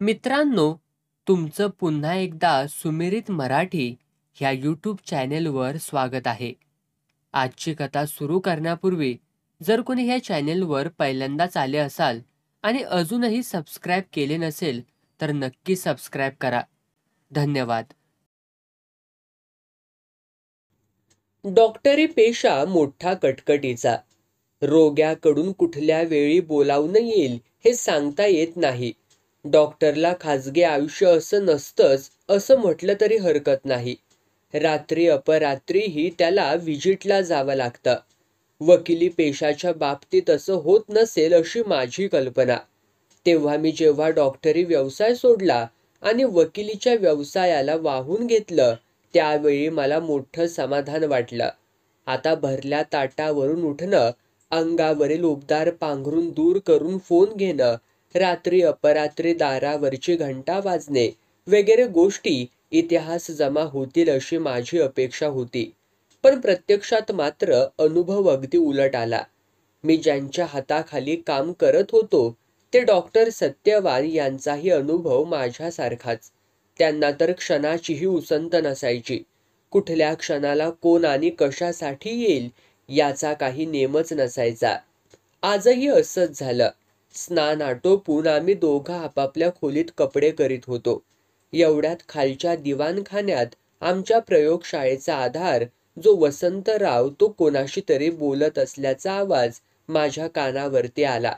मित्रांनो, तुमचं पुन्हा एकदा सुमिरित मराठी ह्या यूट्यूब चॅनेलवर स्वागत आहे. आजची कथा सुरू करण्यापूर्वी जर कोणी ह्या चॅनेलवर पहिल्यांदाच आले असाल आणि अजूनही सबस्क्राईब केले नसेल तर नक्की सबस्क्राईब करा. धन्यवाद. डॉक्टरी पेशा मोठा कटकटीचा. रोग्याकडून कुठल्या वेळी बोलावणं येईल हे सांगता येत नाही. डॉक्टरला खाजगी आयुष्य असं नसतंच असं म्हटलं तरी हरकत नाही. रात्री अपरात्रीही त्याला व्हिजिटला जावं लागतं. वकिली पेशाच्या बाबतीत असं होत नसेल अशी माझी कल्पना. जेव्हा डॉक्टरी व्यवसाय सोडला आणि वकिलीच्या व्यवसायाला वाहून घेतलं त्यावेळी मला मोठं समाधान वाटलं. आता भरल्या ताटावरून उठणं, अंगावरील उबदार पांघरून दूर करून फोन घेणं, रात्री अपरात्री दारावरची घंटा वाजणे वगैरे गोष्टी इतिहास जमा होतील अशी माझी अपेक्षा होती. पण प्रत्यक्षात मात्र अनुभव अगदी उलट आला. मी ज्यांच्या हाताखाली काम करत होतो ते डॉक्टर सत्यवान यांचाही अनुभव माझ्यासारखाच. त्यांना तर क्षणाचीही उसंत नसायची. कुठल्या क्षणाला कोण आणि कशासाठी येईल याचा काही नेमच नसायचा. आजही असंच झालं. स्नान आटोपून आम्ही दोघं आपापल्या खोलीत कपडे करीत होतो. एवढ्यात खालच्या दिवाणखान्यात आमच्या प्रयोगशाळेचा आधार जो वसंतराव तो कोणाशी तरी बोलत असल्याचा आवाज माझ्या कानावरती आला.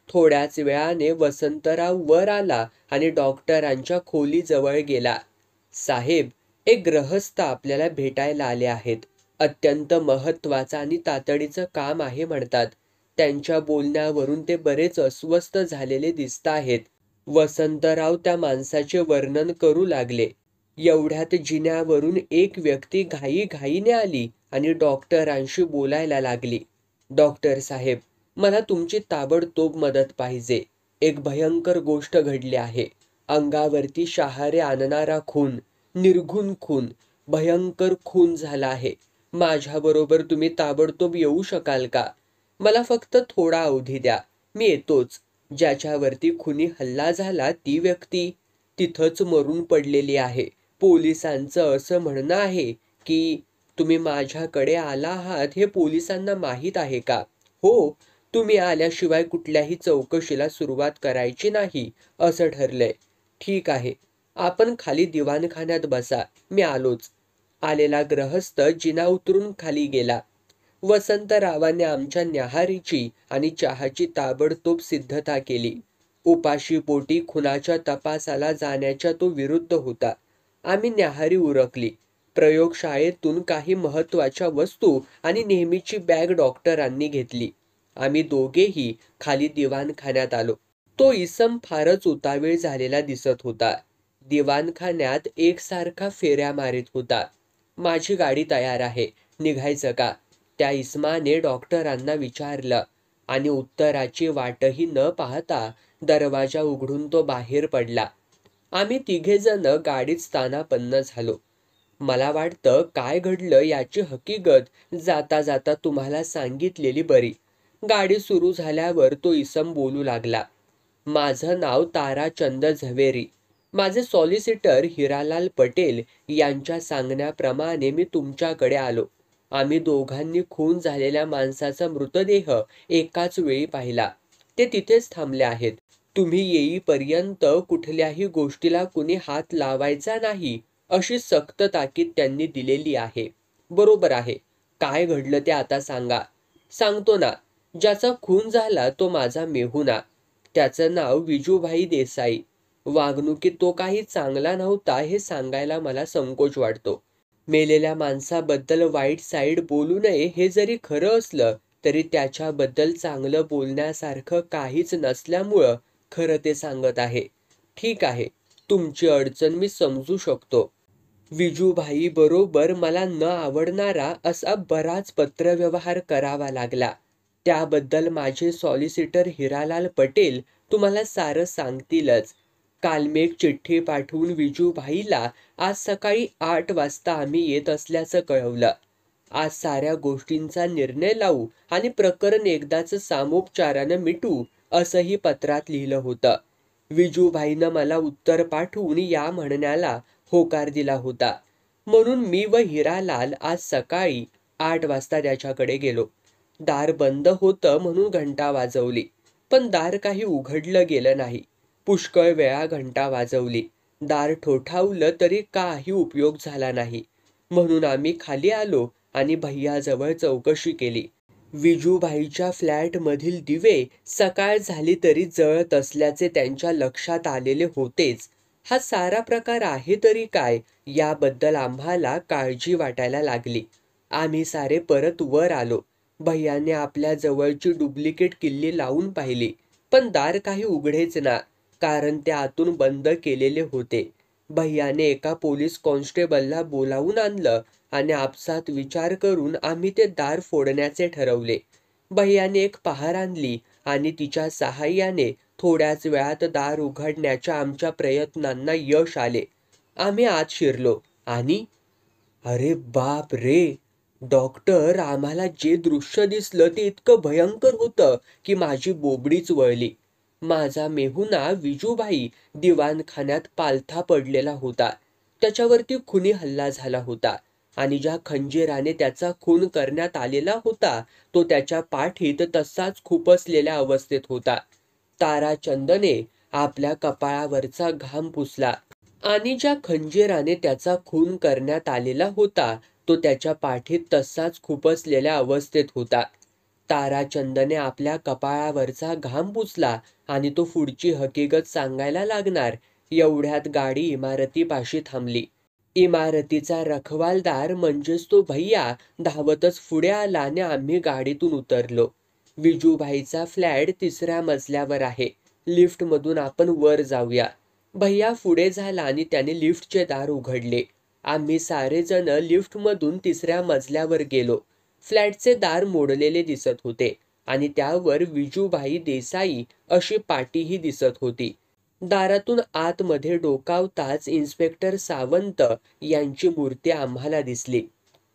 थोड्याच वेळाने वसंतराव वर आला आणि डॉक्टरांच्या खोलीजवळ गेला. साहेब, एक गृहस्थ आपल्याला भेटायला आले आहेत. अत्यंत महत्वाचं आणि तातडीचं काम आहे म्हणतात. त्यांच्या बोलण्यावरून ते बरेच अस्वस्थ झालेले दिसताहेत. वसंतराव त्या माणसाचे वर्णन करू लागले. एवढ्यात जिन्यावरून एक व्यक्ती घाईघाईने आली आणि डॉक्टरांशी बोलायला लागली. डॉक्टर साहेब, मला तुमची ताबडतोब मदत पाहिजे. एक भयंकर गोष्ट घडली आहे. अंगावरती शहारे आणणारा खून, निर्घृण खून, भयंकर खून झाला आहे. माझ्याबरोबर तुम्ही ताबडतोब येऊ शकाल का? मला फक्त थोडा अवधी द्या. मी येतोच. ज्याच्यावरती खुनी हल्ला झाला ती व्यक्ती तिथंच मरून पडलेली आहे. पोलिसांचं असं म्हणणं आहे की तुम्ही माझ्याकडे आला आहात हे पोलिसांना माहीत आहे का? हो, तुम्ही आल्याशिवाय कुठल्याही चौकशीला सुरुवात करायची नाही असं ठरलंय. ठीक आहे, आपण खाली दिवाणखान्यात बसा, मी आलोच. आलेला गृहस्थ जिना उतरून खाली गेला. वसंतरावाने आमच्या न्याहारीची आणि चहाची ताबडतोब सिद्धता केली. उपाशी पोटी खुनाच्या तपासाला जाण्याच्या तो विरुद्ध होता. आम्ही न्याहारी उरकली. प्रयोगशाळेतून काही महत्वाच्या वस्तू आणि नेहमीची बॅग डॉक्टरांनी घेतली. आम्ही दोघेही खाली दिवाणखान्यात आलो. तो इसम फारच उतावीळ झालेला दिसत होता. दिवाणखान्यात एकसारखा फेऱ्या मारीत होता. माझी गाडी तयार आहे, निघायचं का? त्या इसमाने डॉक्टरांना विचारलं आणि उत्तराची वाटही न पाहता दरवाजा उघडून तो बाहेर पडला. आम्ही तिघेजण गाडीत स्थानापन्न झालो. मला वाटतं काय घडलं याची हकीकत जाता जाता तुम्हाला सांगितलेली बरी. गाडी सुरू झाल्यावर तो इसम बोलू लागला. माझं नाव ताराचंद झवेरी. माझे सॉलिसिटर हिरालाल पटेल यांच्या सांगण्याप्रमाणे मी तुमच्याकडे आलो. आम्ही दोघांनी खून झालेल्या माणसाचा मृतदेह एकाच वेळी पाहिला. ते तिथेच थांबले आहेत. तुम्ही येईपर्यंत कुठल्याही गोष्टीला कुणी हात लावायचा नाही अशी सक्त ताकीद त्यांनी दिलेली आहे. बरोबर आहे. काय घडलं ते आता सांगा. सांगतो ना. ज्याचा खून झाला तो माझा मेहुणा. त्याचं नाव विजूभाई देसाई. वागणुकीत तो काही चांगला नव्हता हे सांगायला मला संकोच वाटतो. मेलेल्या माणसाबद्दल वाईट साईड बोलू नये हे जरी खरं असलं तरी त्याच्याबद्दल चांगलं बोलण्यासारखं काहीच नसल्यामुळं खरं ते सांगत आहे. ठीक आहे, तुमची अडचण मी समजू शकतो. विजूभाई बरोबर मला न आवडणारा असा बराच पत्रव्यवहार करावा लागला. त्याबद्दल माझे सॉलिसिटर हिरालाल पटेल तुम्हाला सारं सांगतीलच. काल मी एक चिठ्ठी पाठवून विजूभाईला आज सकाळी 8 वाजता आम्ही येत असल्याचं कळवलं. आज साऱ्या गोष्टींचा निर्णय लावू आणि प्रकरण एकदाच सामोपचारानं मिटू असंही पत्रात लिहिलं होतं. विजूभाईनं मला उत्तर पाठवून या म्हणण्याला होकार दिला होता. म्हणून मी व हिरालाल आज सकाळी 8 वाजता त्याच्याकडे गेलो. दार बंद होतं म्हणून घंटा वाजवली, पण दार काही उघडलं गेलं नाही. पुष्कळ वेळा घंटा वाजवली, दार ठोठावलं तरी काही उपयोग झाला नाही. म्हणून आम्ही खाली आलो आणि भैयाजवळ चौकशी केली. विजूभाईच्या फ्लॅटमधील दिवे सकाळ झाली तरी जळत असल्याचे त्यांच्या लक्षात आलेले होतेच. हा सारा प्रकार आहे तरी काय याबद्दल आम्हाला काळजी वाटायला लागली. आम्ही सारे परत वर आलो. भैयाने आपल्या जवळची डुप्लिकेट किल्ली लावून पाहिली, पण दार काही उघडेच ना, कारण ते आतून बंद केलेले होते. भैयाने एका पोलीस कॉन्स्टेबलला बोलावून आणलं आणि आपसात विचार करून आम्ही ते दार फोडण्याचे ठरवले. भैयाने एक पहार आणली आणि तिच्या सहाय्याने थोड्याच वेळात दार उघडण्याच्या आमच्या प्रयत्नांना यश आले. आम्ही आत शिरलो आणि अरे बाप रे! डॉक्टर, आम्हाला जे दृश्य दिसलं ते इतकं भयंकर होतं की माझी बोबडीच वळली. माझा मेहुणा विजूभाई दिवाणखान्यात पालथा पडलेला होता. त्याच्यावरती खुनी हल्ला झाला होता आणि ज्या खंजीराने त्याचा खून करण्यात आलेला होता तो त्याच्या पाठीत तसाच खुपसलेल्या अवस्थेत होता. ताराचंदने आपल्या कपाळावरचा घाम पुसला आणि ज्या खंजीराने त्याचा खून करण्यात आलेला होता तो त्याच्या पाठीत तसाच खुपसलेल्या अवस्थेत होता. ताराचंदने आपल्या कपाळावरचा घाम पुसला आणि तो पुढची हकीकत सांगायला लागणार एवढ्यात गाडी इमारतीपाशी थांबली. इमारतीचा रखवालदार म्हणजेच तो भैया धावतच पुढे आला आणि आम्ही गाडीतून उतरलो. विजूभाईचा फ्लॅट 3ऱ्या मजल्यावर आहे. लिफ्टमधून आपण वर जाऊया. भैया पुढे झाला आणि त्याने लिफ्टचे दार उघडले. आम्ही सारेजण लिफ्टमधून 3ऱ्या मजल्यावर गेलो. फ्लॅटचे दार मोडलेले दिसत होते आणि त्यावर विजूभाई देसाई अशी पाटीही दिसत होती. दारातून आतमध्ये डोकावताच इन्स्पेक्टर सावंत यांची मूर्ती आम्हाला दिसली.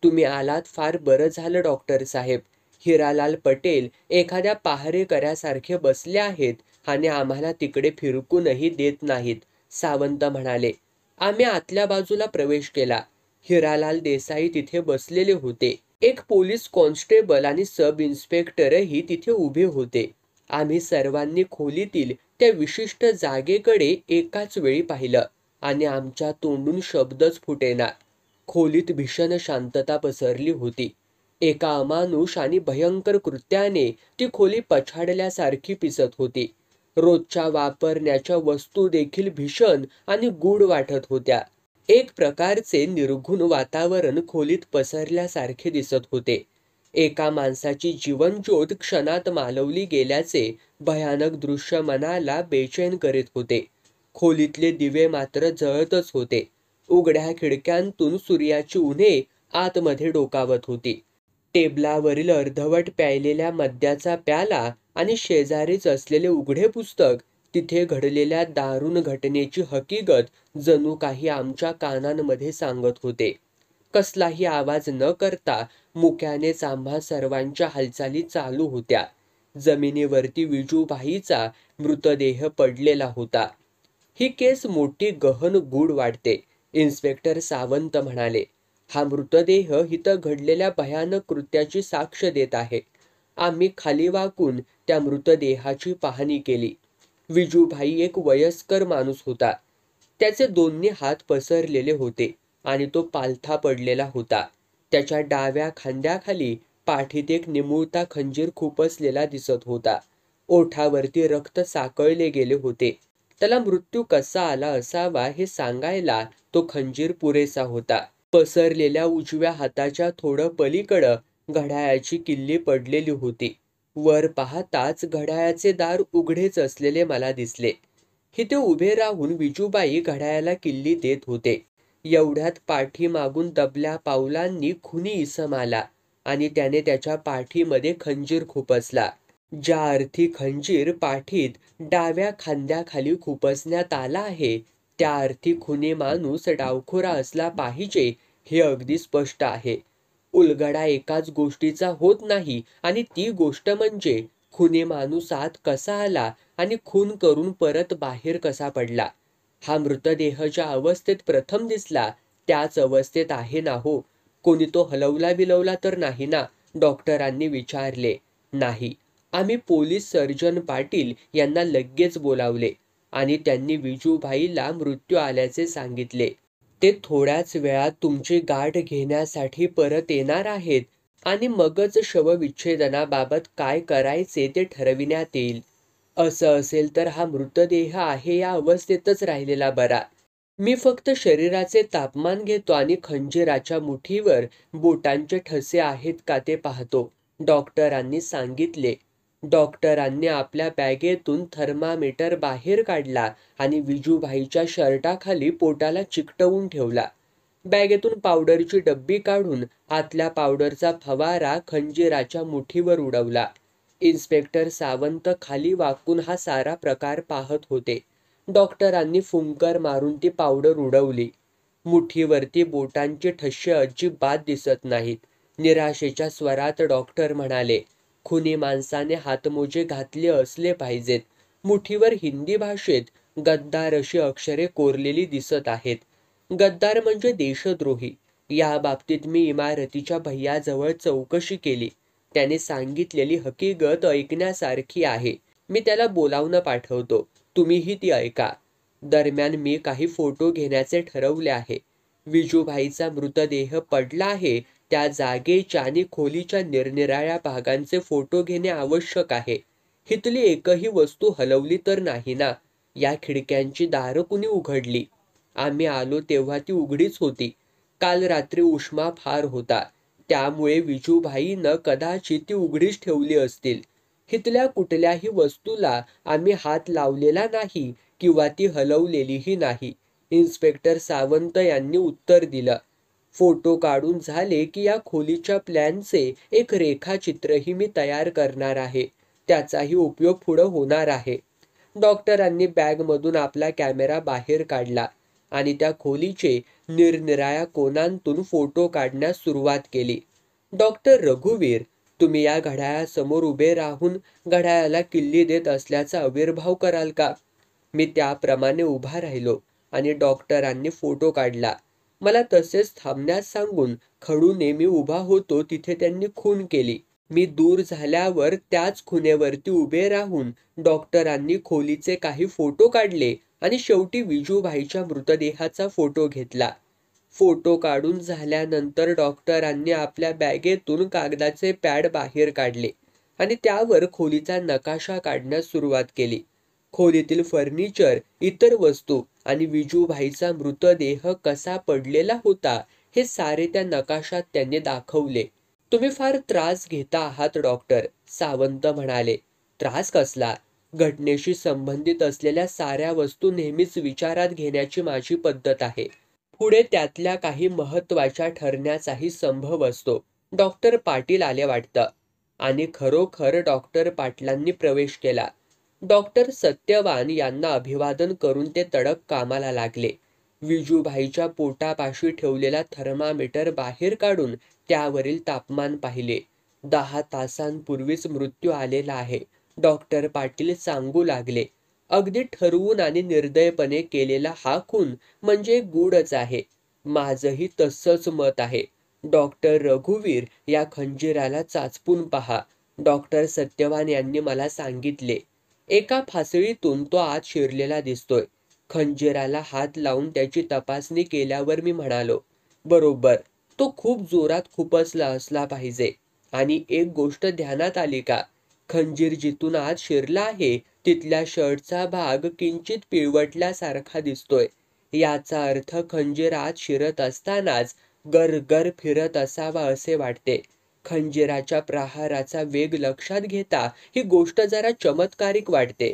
तुम्ही आलात फार बरं झालं डॉक्टर साहेब. हिरालाल पटेल एखाद्या पहारेकऱ्यासारखे बसले आहेत आणि आम्हाला तिकडे फिरकूनही देत नाहीत, सावंत म्हणाले. आम्ही आतल्या बाजूला प्रवेश केला. हिरालाल देसाई तिथे बसलेले होते. एक पोलीस कॉन्स्टेबल आणि सब इन्स्पेक्टरही तिथे उभे होते. आम्ही सर्वांनी खोलीतील त्या विशिष्ट जागेकडे एकाच वेळी पाहिलं आणि आमच्या तोंडून शब्दच फुटेना. खोलीत भीषण शांतता पसरली होती. एका अमानुष आणि भयंकर कृत्याने ती खोली पछाडल्यासारखी पिसत होती. रोजच्या वापरण्याच्या वस्तू देखील भीषण आणि गूढ वाटत होत्या. एक प्रकारचे निर्घुण वातावरण खोलीत पसरल्यासारखे दिसत होते. एका माणसाची जीवनज्योत क्षणात मालवली गेल्याचे भयानक दृश्य मनाला बेचैन करीत होते. खोलीतले दिवे मात्र जळतच होते. उघड्या खिडक्यांतून सूर्याची उन्हे आतमध्ये डोकावत होती. टेबलावरील अर्धवट प्यायलेल्या मद्याचा प्याला आणि शेजारीच असलेले उघडे पुस्तक तिथे घडलेल्या दारुण घटनेची हकीकत जणू काही आमच्या कानांमध्ये सांगत होते. कसलाही आवाज न करता मुक्यानेच आम्हा सर्वांच्या हालचाली चालू होत्या. जमिनीवरती विजूभाईचा मृतदेह पडलेला होता. ही केस मोठी गहन गूढ वाटते, इन्स्पेक्टर सावंत म्हणाले. हा मृतदेह इथं घडलेल्या भयानक कृत्याची साक्ष देत आहे. आम्ही खाली वाकून त्या मृतदेहाची पाहणी केली. विजूभाई एक वयस्कर माणूस होता. त्याचे दोन्ही हात पसरलेले होते आणि तो पालथा पडलेला होता. त्याच्या डाव्या खांद्याखाली पाठीत एक निमुळता खंजीर खुपसलेला दिसत होता. ओठावरती रक्त साकळले गेले होते. त्याला मृत्यू कसा आला असावा हे सांगायला तो खंजीर पुरेसा होता. पसरलेल्या उजव्या हाताच्या थोडं पलीकडं घड्याळाची किल्ली पडलेली होती. वर पाहताच घड्याळाचे दार उघडेच असलेले मला दिसले. इथे उभे राहून विजूबाई घड्याळाला किल्ली देत होते. एवढ्यात पाठीमागून दबल्या पावलांनी खुनी इसम आला आणि त्याने त्याच्या पाठीमध्ये खंजीर खुपसला. ज्या अर्थी खंजीर पाठीत डाव्या खांद्याखाली खुपसण्यात आला आहे त्या अर्थी खुनी माणूस डावखोरा असला पाहिजे हे अगदी स्पष्ट आहे. उलगडा एकाच गोष्टीचा होत नाही आणि ती गोष्ट म्हणजे खुनी माणूस आत कसा आला आणि खून करून परत बाहेर कसा पडला? हा मृतदेह ज्या अवस्थेत प्रथम दिसला त्याच अवस्थेत आहे ना हो? कोणी तो हलवला बिलवला तर नाही ना? डॉक्टरांनी विचारले. नाही. आम्ही पोलीस सर्जन पाटील यांना लगेच बोलावले आणि त्यांनी विजूभाईला मृत्यू आल्याचे सांगितले. ते थोड्याच वेळात तुमची गाठ घेण्यासाठी परत येणार आहेत आणि मगच शवविच्छेदनाबाबत काय करायचे ते ठरविण्यात येईल. असं असेल तर हा मृतदेह आहे या अवस्थेतच राहिलेला बरा. मी फक्त शरीराचे तापमान घेतो आणि खंजीराच्या मुठीवर बोटांचे ठसे आहेत का ते पाहतो, डॉक्टरांनी सांगितले. डॉक्टरांनी आपल्या बॅगेतून थर्मामीटर बाहेर काढला आणि विजूभाईच्या शर्टाखाली पोटाला चिकटवून ठेवला. बॅगेतून पावडरची डब्बी काढून आतल्या पावडरचा फवारा खंजीराच्या मुठीवर उडवला. इन्स्पेक्टर सावंत खाली वाकून हा सारा प्रकार पाहत होते. डॉक्टरांनी फुंकर मारून ती पावडर उडवली. मुठीवरती बोटांचे ठसे अजिबात दिसत नाहीत. निराशेच्या स्वरात डॉक्टर म्हणाले, खुनी माणसाने हातमोजे घातले असले पाहिजेत. मुठीवर हिंदी भाषेत गद्दार अशी अक्षरे कोरलेली दिसत आहेत. गद्दार म्हणजे देशद्रोही. या बाबतीत मी इमारतीच्या भैयाजवळ चौकशी केली. त्याने सांगितलेली हकीकत ऐकण्यासारखी आहे. मी त्याला बोलावून पाठवतो. तुम्हीही ती ऐका. दरम्यान मी काही फोटो घेण्याचे ठरवले आहे. विजूभाईचा मृतदेह पडला आहे त्या जागेच्या आणि खोलीच्या निरनिराळ्या भागांचे फोटो घेणे आवश्यक आहे. हितली एकही वस्तू हलवली तर नाही ना? या खिडक्यांची दारं कुणी उघडली? आम्ही आलो तेव्हा ती उघडीच होती. काल रात्री उष्मा फार होता, त्यामुळे विजूभाईनं कदाचित ती उघडीच ठेवली असतील. हितल्या कुठल्याही वस्तूला आम्ही हात लावलेला नाही किंवा ती हलवलेलीही नाही, इन्स्पेक्टर सावंत यांनी उत्तर दिलं. फोटो काढून झाले की या खोलीच्या प्लॅनचे एक रेखाचित्रही मी तयार करणार आहे. त्याचाही उपयोग पुढं होणार आहे. डॉक्टरांनी बॅगमधून आपला कॅमेरा बाहेर काढला आणि त्या खोलीचे निरनिराळ्या कोनांतून फोटो काढण्यास सुरुवात केली. डॉक्टर रघुवीर, तुम्ही या घड्याळासमोर उभे राहून घड्याळाला किल्ली देत असल्याचा आविर्भाव कराल का? मी त्याप्रमाणे उभा राहिलो आणि डॉक्टरांनी फोटो काढला. मला तसेच थांबण्यास सांगून खडूने मी उभा होतो तिथे त्यांनी खून केली. मी दूर झाल्यावर त्याच खुनेवरती उभे राहून डॉक्टरांनी खोलीचे काही फोटो काढले आणि शेवटी विजूभाईच्या मृतदेहाचा फोटो घेतला. फोटो काढून झाल्यानंतर डॉक्टरांनी आपल्या बॅगेतून कागदाचे पॅड बाहेर काढले आणि त्यावर खोलीचा नकाशा काढण्यास सुरुवात केली. खोलीतील फर्निचर, इतर वस्तू आणि विजूभाईचा मृतदेह कसा पडलेला होता हे सारे त्या नकाशात त्यांनी दाखवले. तुम्ही फार त्रास घेता आहात डॉक्टर, सावंत म्हणाले. त्रास कसला? घटनेशी संबंधित असलेल्या साऱ्या वस्तू नेहमीच विचारात घेण्याची माझी पद्धत आहे. पुढे त्यातल्या काही महत्त्वाच्या ठरण्याचाही संभव असतो. डॉक्टर पाटील आले वाटतं. आणि खरोखर डॉक्टर पाटलांनी प्रवेश केला. डॉक्टर सत्यवान यांना अभिवादन करून ते तडक कामाला लागले. विजूभाईच्या पोटापाशी ठेवलेला थर्मामीटर बाहेर काढून त्यावरील तापमान पाहिले. 10 तासांपूर्वीच मृत्यू आलेला आहे, डॉक्टर पाटील सांगू लागले. अगदी ठरवून आणि निर्दयपणे केलेला हा खून म्हणजे गूढच आहे. माझंही तसंच मत आहे. डॉक्टर रघुवीर, या खंजीराला चाचपून पहा, डॉक्टर सत्यवान यांनी मला सांगितले. एका फासळीतून तो आत शिरलेला दिसतोय. खंजीराला हात लावून त्याची तपासणी केल्यावर मी म्हणालो, बरोबर, तो खूप जोरात खुपसला असला पाहिजे. आणि एक गोष्ट ध्यानात आली का? खंजीर जिथून आत शिरला आहे तिथल्या शर्टचा भाग किंचित पिळवटल्यासारखा दिसतोय. याचा अर्थ खंजीर आत शिरत असतानाच गरगर फिरत असावा असे वाटते. खंजीराच्या प्रहाराचा वेग लक्षात घेता ही गोष्ट जरा चमत्कारिक वाटते.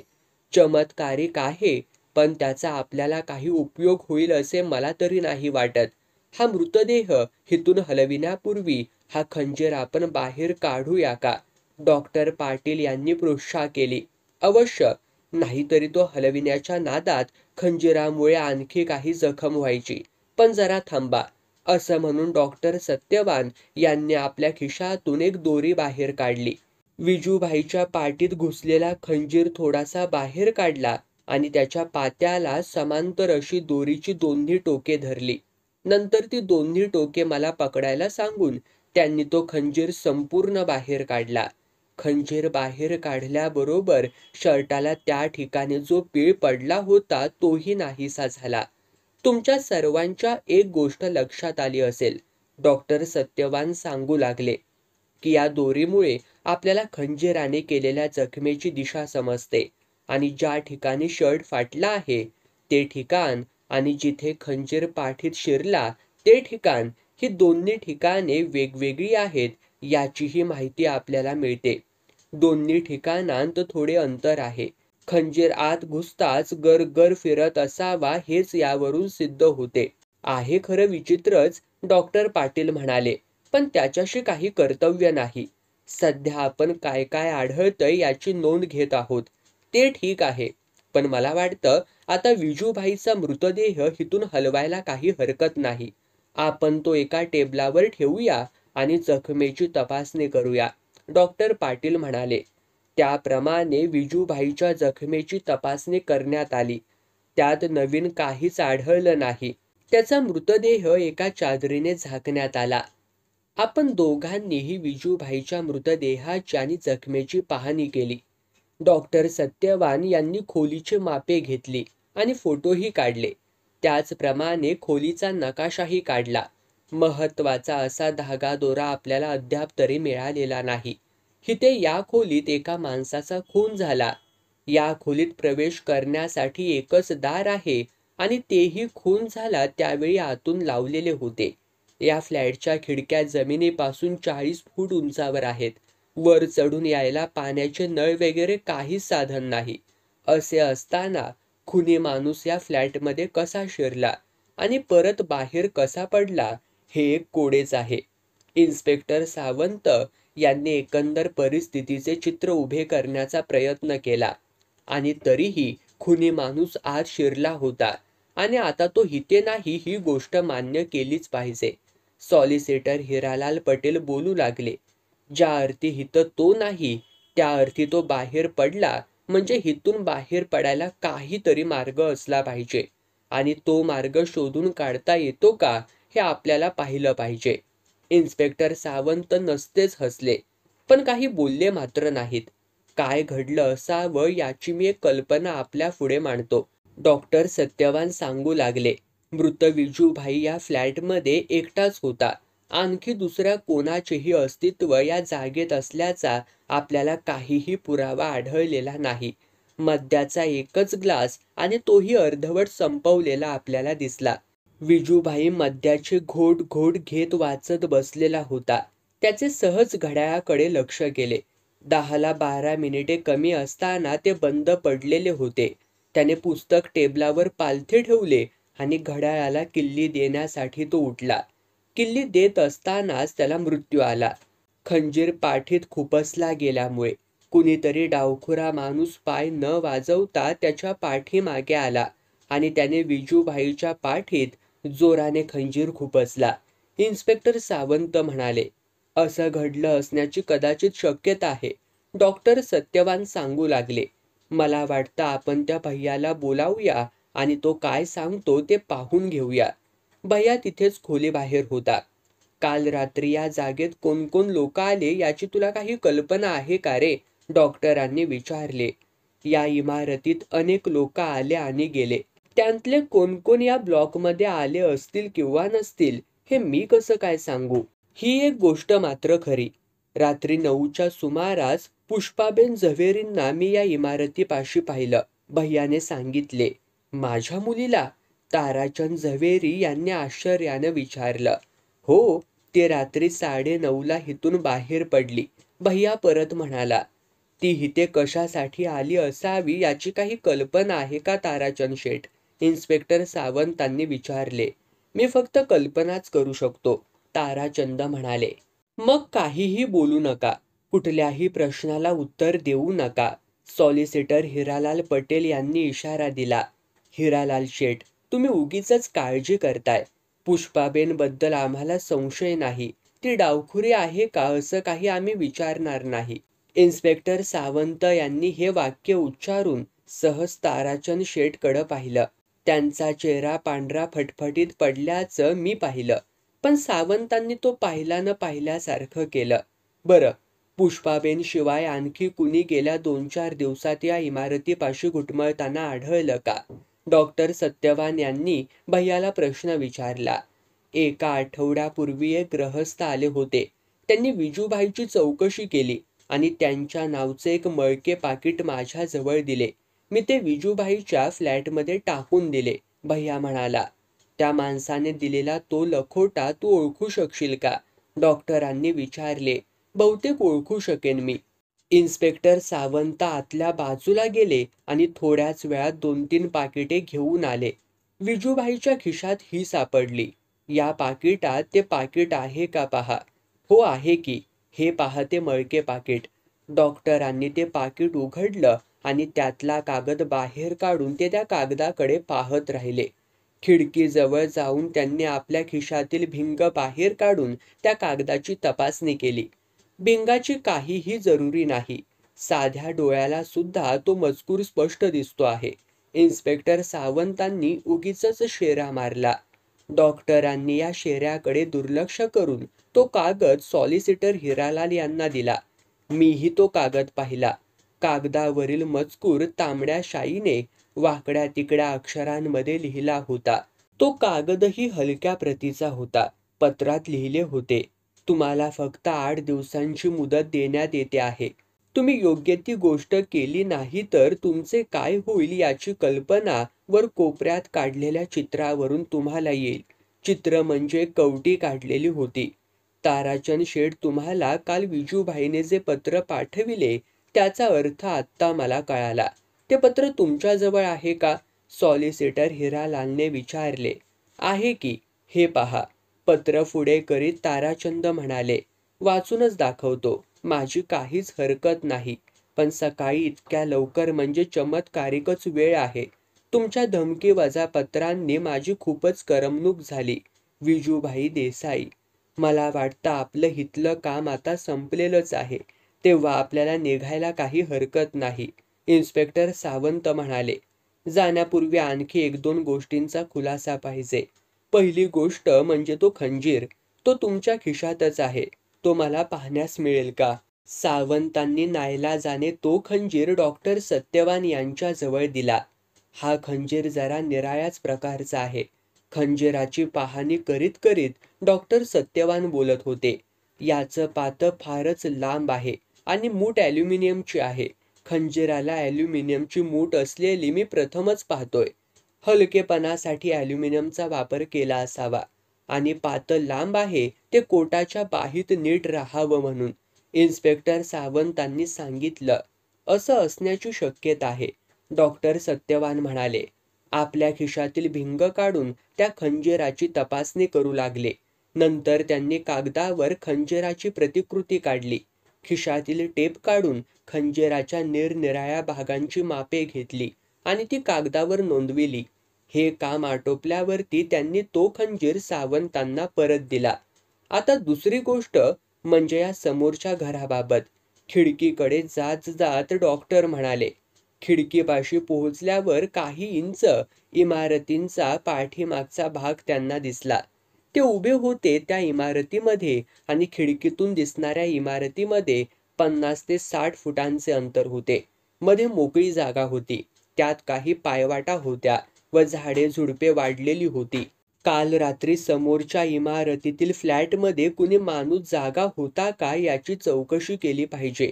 चमत्कारिक आहे, पण त्याचा आपल्याला काही उपयोग होईल असे मला तरी नाही वाटत. हा मृतदेह हितून हलविण्यापूर्वी हा खंजीर आपण बाहेर काढूया का? डॉक्टर पाटील यांनी पृच्छा केली. अवश्य, नाहीतरी तो हलविण्याच्या नादात खंजीरामुळे आणखी काही जखम व्हायची. पण जरा थांबा, असं म्हणून डॉक्टर सत्यवान यांनी आपल्या खिशातून एक दोरी बाहेर काढली. विजूभाईच्या पाठीत घुसलेला खंजीर थोडासा बाहेर काढला आणि त्याच्या पात्याला समांतर अशी दोरीची दोन्ही टोके धरली. नंतर ती दोन्ही टोके मला पकडायला सांगून त्यांनी तो खंजीर संपूर्ण बाहेर काढला. खंजीर बाहेर काढल्याबरोबर शर्टाला त्या ठिकाणी जो पीळ पडला होता तोही नाहीसा झाला. तुमच्या सर्वांच्या एक गोष्ट लक्षात आली असेल, डॉक्टर सत्यवान सांगू लागले, की या दोरीमुळे आपल्याला खंजीराने केलेल्या जखमेची दिशा समजते आणि ज्या ठिकाणी शर्ट फाटला आहे ते ठिकाण आणि जिथे खंजीर पाठीत शिरला ते ठिकाण ही दोन्ही ठिकाणे वेगवेगळी आहेत याचीही माहिती आपल्याला मिळते. दोन्ही ठिकाणांत थोडे अंतर आहे. खंजीर आत घुसताच गर फिरत असावा हेच यावरून सिद्ध होते. आहे खरं विचित्रच, डॉक्टर पाटील म्हणाले, पण त्याच्याशी काही कर्तव्य नाही. सध्या आपण काय काय आढळतंय याची नोंद घेत आहोत ते ठीक आहे, पण मला वाटतं आता विजूभाईचा मृतदेह हिथून हलवायला काही हरकत नाही. आपण तो एका टेबलावर ठेवूया आणि जखमेची तपासणी करूया, डॉक्टर पाटील म्हणाले. त्याप्रमाणे विजूभाईच्या जखमेची तपासणी करण्यात आली. त्यात नवीन काहीच आढळलं नाही. त्याचा मृतदेह एका चादरीने झाकण्यात आला. आपण दोघांनीही विजूभाईच्या मृतदेहाची आणि जखमेची पाहणी केली. डॉक्टर सत्यवान यांनी खोलीची मापे घेतली आणि फोटोही काढले. त्याचप्रमाणे खोलीचा नकाशाही काढला. महत्वाचा असा धागादोरा आपल्याला अद्याप तरी मिळालेला नाही. इथे या खोलीत एका माणसाचा खून झाला. या खोलीत प्रवेश करण्यासाठी एकच दार आहे आणि तेही खून झाला त्यावेळी आतून लावलेले होते. या फ्लॅटच्या खिडक्या जमिनीपासून 40 फूट उंचावर आहेत. वर चढून यायला पाण्याचे नळ वगैरे काहीच साधन नाही. असे असताना खुनी माणूस या फ्लॅटमध्ये कसा शिरला आणि परत बाहेर कसा पडला हे एक कोडेच आहे. इन्स्पेक्टर सावंत यांनी एकंदर परिस्थितीचे चित्र उभे करण्याचा प्रयत्न केला आणि तरीही खुनी माणूस आत शिरला होता आणि आता तो इथे नाही ही गोष्ट मान्य केलीच पाहिजे. सॉलिसिटर हिरालाल पटेल बोलू लागले. ज्या अर्थी हिथं तो नाही त्या अर्थी तो बाहेर पडला म्हणजे हिथून बाहेर पडायला काहीतरी मार्ग असला पाहिजे आणि तो मार्ग शोधून काढता येतो का हे आपल्याला पाहिलं पाहिजे. इन्स्पेक्टर सावंत नसतेच हसले, पण काही बोलले मात्र नाहीत. काय घडलं असावं याची मी एक कल्पना आपल्या पुढे मांडतो. डॉक्टर सत्यवान सांगू लागले. मृत विजूभाई या फ्लॅटमध्ये एकटाच होता. आणखी दुसऱ्या कोणाचेही अस्तित्व या जागेत असल्याचा आपल्याला काहीही पुरावा आढळलेला नाही. मद्याचा एकच ग्लास आणि तोही अर्धवट संपवलेला आपल्याला दिसला. विजूभाई मद्याचे घोट घोट घेत वाचत बसलेला होता. त्याचे सहज घड्याळाकडे लक्ष गेले. 10:12 कमी असताना ते बंद पडलेले होते. त्याने पुस्तक टेबलावर पालथे ठेवले आणि घड्याळाला किल्ली देण्यासाठी तो उठला. किल्ली देत असतानाच त्याला मृत्यू आला. खंजीर पाठीत खुपसला गेल्यामुळे. कुणीतरी डावखुरा माणूस पाय न वाजवता त्याच्या पाठीमागे आला आणि त्याने विजूभाईच्या पाठीत जोराने खंजीर खुपसला. इन्स्पेक्टर सावंत म्हणाले, असं घडलं असण्याची कदाचित शक्यता आहे. डॉक्टर सत्यवान सांगू लागले. मला वाटतं आपण त्या भैयाला बोलावूया आणि तो काय सांगतो ते पाहून घेऊया. भैया तिथेच खोलीबाहेर होता. काल रात्री या जागेत कोण कोण लोक आले याची तुला काही कल्पना आहे का रे? डॉक्टरांनी विचारले. या इमारतीत अनेक लोक आले आणि गेले. त्यातले कोण कोण या ब्लॉकमध्ये आले असतील किंवा नसतील हे मी कसं काय सांगू? ही एक गोष्ट मात्र खरी. रात्री 9च्या सुमारास पुष्पाबेन झवेरींना मी या इमारतीपाशी पाहिलं, भैयाने सांगितले. माझ्या मुलीला? ताराचंद झवेरी यांनी आश्चर्यानं विचारलं. हो, ती रात्री 9:30ला इथून बाहेर पडली, भैया परत म्हणाला. ती इथे कशासाठी आली असावी याची काही कल्पना आहे का ताराचंद शेठ? इन्स्पेक्टर सावंतांनी विचारले. मी फक्त कल्पनाच करू शकतो, ताराचंद म्हणाले. मग काहीही बोलू नका, कुठल्याही प्रश्नाला उत्तर देऊ नका, सॉलिसिटर हिरालाल पटेल यांनी इशारा दिला. हिरालाल शेठ, तुम्ही उगीचच काळजी करताय. पुष्पाबेन बद्दल आम्हाला संशय नाही. ती डावखुरी आहे का असं काही आम्ही विचारणार नाही. इन्स्पेक्टर सावंत यांनी हे वाक्य उच्चारून सहज ताराचंद शेठकडं पाहिलं. त्यांचा चेहरा पांढरा फटफटीत पडल्याचं मी पाहिलं. पण सावंतांनी तो पाहिला न पाहिल्यासारखं केलं. बरं, पुष्पाबेन शिवाय आणखी कुणी गेल्या 2-4 दिवसात या इमारतीपाशी घुटमळताना आढळलं का? डॉक्टर सत्यवान यांनी भैयाला प्रश्न विचारला. एका आठवड्यापूर्वी एक गृहस्थ आले होते. त्यांनी विजूभाईची चौकशी केली आणि त्यांच्या नावचे एक मळके पाकिट माझ्याजवळ दिले. मी ते विजूभाईच्या फ्लॅटमध्ये टाकून दिले. भैया म्हणाला. त्या माणसाने दिलेला तो लखोटा तू ओळखू शकशील का? डॉक्टरांनी विचारले. बहुतेक ओळखू शकेन मी. इन्स्पेक्टर सावंत आतल्या बाजूला गेले आणि थोड्याच वेळात 2-3 पाकिटे घेऊन आले. विजूभाईच्या खिशात ही सापडली. या पाकिटात ते पाकिट आहे का पहा. हो आहे की. हे पहा ते मळके पाकिट. डॉक्टरांनी ते पाकिट उघडलं आणि त्यातला कागद बाहेर काढून ते त्या कागदाकडे पाहत राहिले. खिडकीजवळ जाऊन त्यांनी आपल्या खिशातील भिंग बाहेर काढून त्या कागदाची तपासणी केली. भिंगाची काहीही जरुरी नाही. साध्या डोळ्याला सुद्धा तो मजकूर स्पष्ट दिसतो आहे. इन्स्पेक्टर सावंतांनी उगीचच शेरा मारला. डॉक्टरांनी या शेऱ्याकडे दुर्लक्ष करून तो कागद सॉलिसिटर हिरालाल यांना दिला. मीही तो कागद पाहिला. कागदावरील मजकूर तांबड्या शाईने वाकड्या तिकड्या अक्षरांमध्ये लिहिला होता. तो कागदही हलक्या प्रतीचा होता. पत्रात लिहिले होते, तुम्हाला फक्त 8 दिवसांची मुदत देण्यात येते आहे. तुम्ही योग्य ती गोष्ट केली नाही तर तुमचे काय होईल याची कल्पना वर कोपऱ्यात काढलेल्या चित्रावरून तुम्हाला येईल. चित्र म्हणजे कवटी काढलेली होती. ताराचंद शेठ तुम्हाला काल विजूभाईने जे पत्र पाठविले त्याचा अर्थ आत्ता मला कळाला. ते पत्र तुमच्याजवळ आहे का? सॉलिसिटर हिरालालने विचारले. आहे की. हे पहा. पत्र पुढे करीत ताराचंद म्हणाले. वाचूनच दाखवतो. माझी काहीच हरकत नाही. पण सकाळी इतक्या लवकर म्हणजे चमत्कारिकच वेळ आहे. तुमच्या धमकीवजा पत्रांनी माझी खूपच करमणूक झाली. विजूभाई देसाई. मला वाटतं आपलं हितलं काम आता संपलेलंच आहे. तेव्हा आपल्याला निघायला काही हरकत नाही. इन्स्पेक्टर सावंत म्हणाले. जाण्यापूर्वी आणखी 1-2 गोष्टींचा खुलासा पाहिजे. पहिली गोष्ट म्हणजे तो खंजीर. तो तुमच्या खिशातच आहे. तो मला पाहण्यास मिळेल का? सावंतांनी नाईलाजाने तो खंजीर डॉक्टर सत्यवान यांच्याजवळ दिला. हा खंजीर जरा निराळ्याच प्रकारचा आहे. खंजीराची पाहणी करीत करीत डॉक्टर सत्यवान बोलत होते. याचं पातं फारच लांब आहे आणि मूठ ॲल्युमिनियमची आहे. खंजीराला ॲल्युमिनियमची मूठ असलेली मी प्रथमच पाहतोय. हलकेपणासाठी ॲल्युमिनियमचा वापर केला असावा आणि पातं लांब आहे ते कोटाच्या बाहीत नीट राहावं म्हणून. इन्स्पेक्टर सावंतांनी सांगितलं. असं असण्याची शक्यता आहे. डॉक्टर सत्यवान म्हणाले. आपल्या खिशातील भिंग काढून त्या खंजीराची तपासणी करू लागले. नंतर त्यांनी कागदावर खंजीराची प्रतिकृती काढली. खिशातील टेप काढून खंजीराच्या निरनिराळ्या भागांची मापे घेतली आणि ती कागदावर नोंदविली. हे काम आटोपल्यावरती त्यांनी तो खंजीर सावंतांना परत दिला. आता दुसरी गोष्ट म्हणजे या समोरच्या घराबाबत. खिडकीकडे जात जात डॉक्टर म्हणाले. खिडकीपाशी पोहोचल्यावर काही इंच इमारतींचा पाठीमागचा भाग त्यांना दिसला. ते उभे होते त्या इमारतीमध्ये आणि खिडकीतून दिसणाऱ्या इमारतीमध्ये 50 ते 60 फुटांचे अंतर होते. मध्ये मोकळी जागा होती. त्यात काही पायवाटा होत्या व झाडे झुडपे वाढलेली होती. काल रात्री समोरच्या इमारतीतील फ्लॅटमध्ये कुणी माणूस जागा होता का याची चौकशी केली पाहिजे.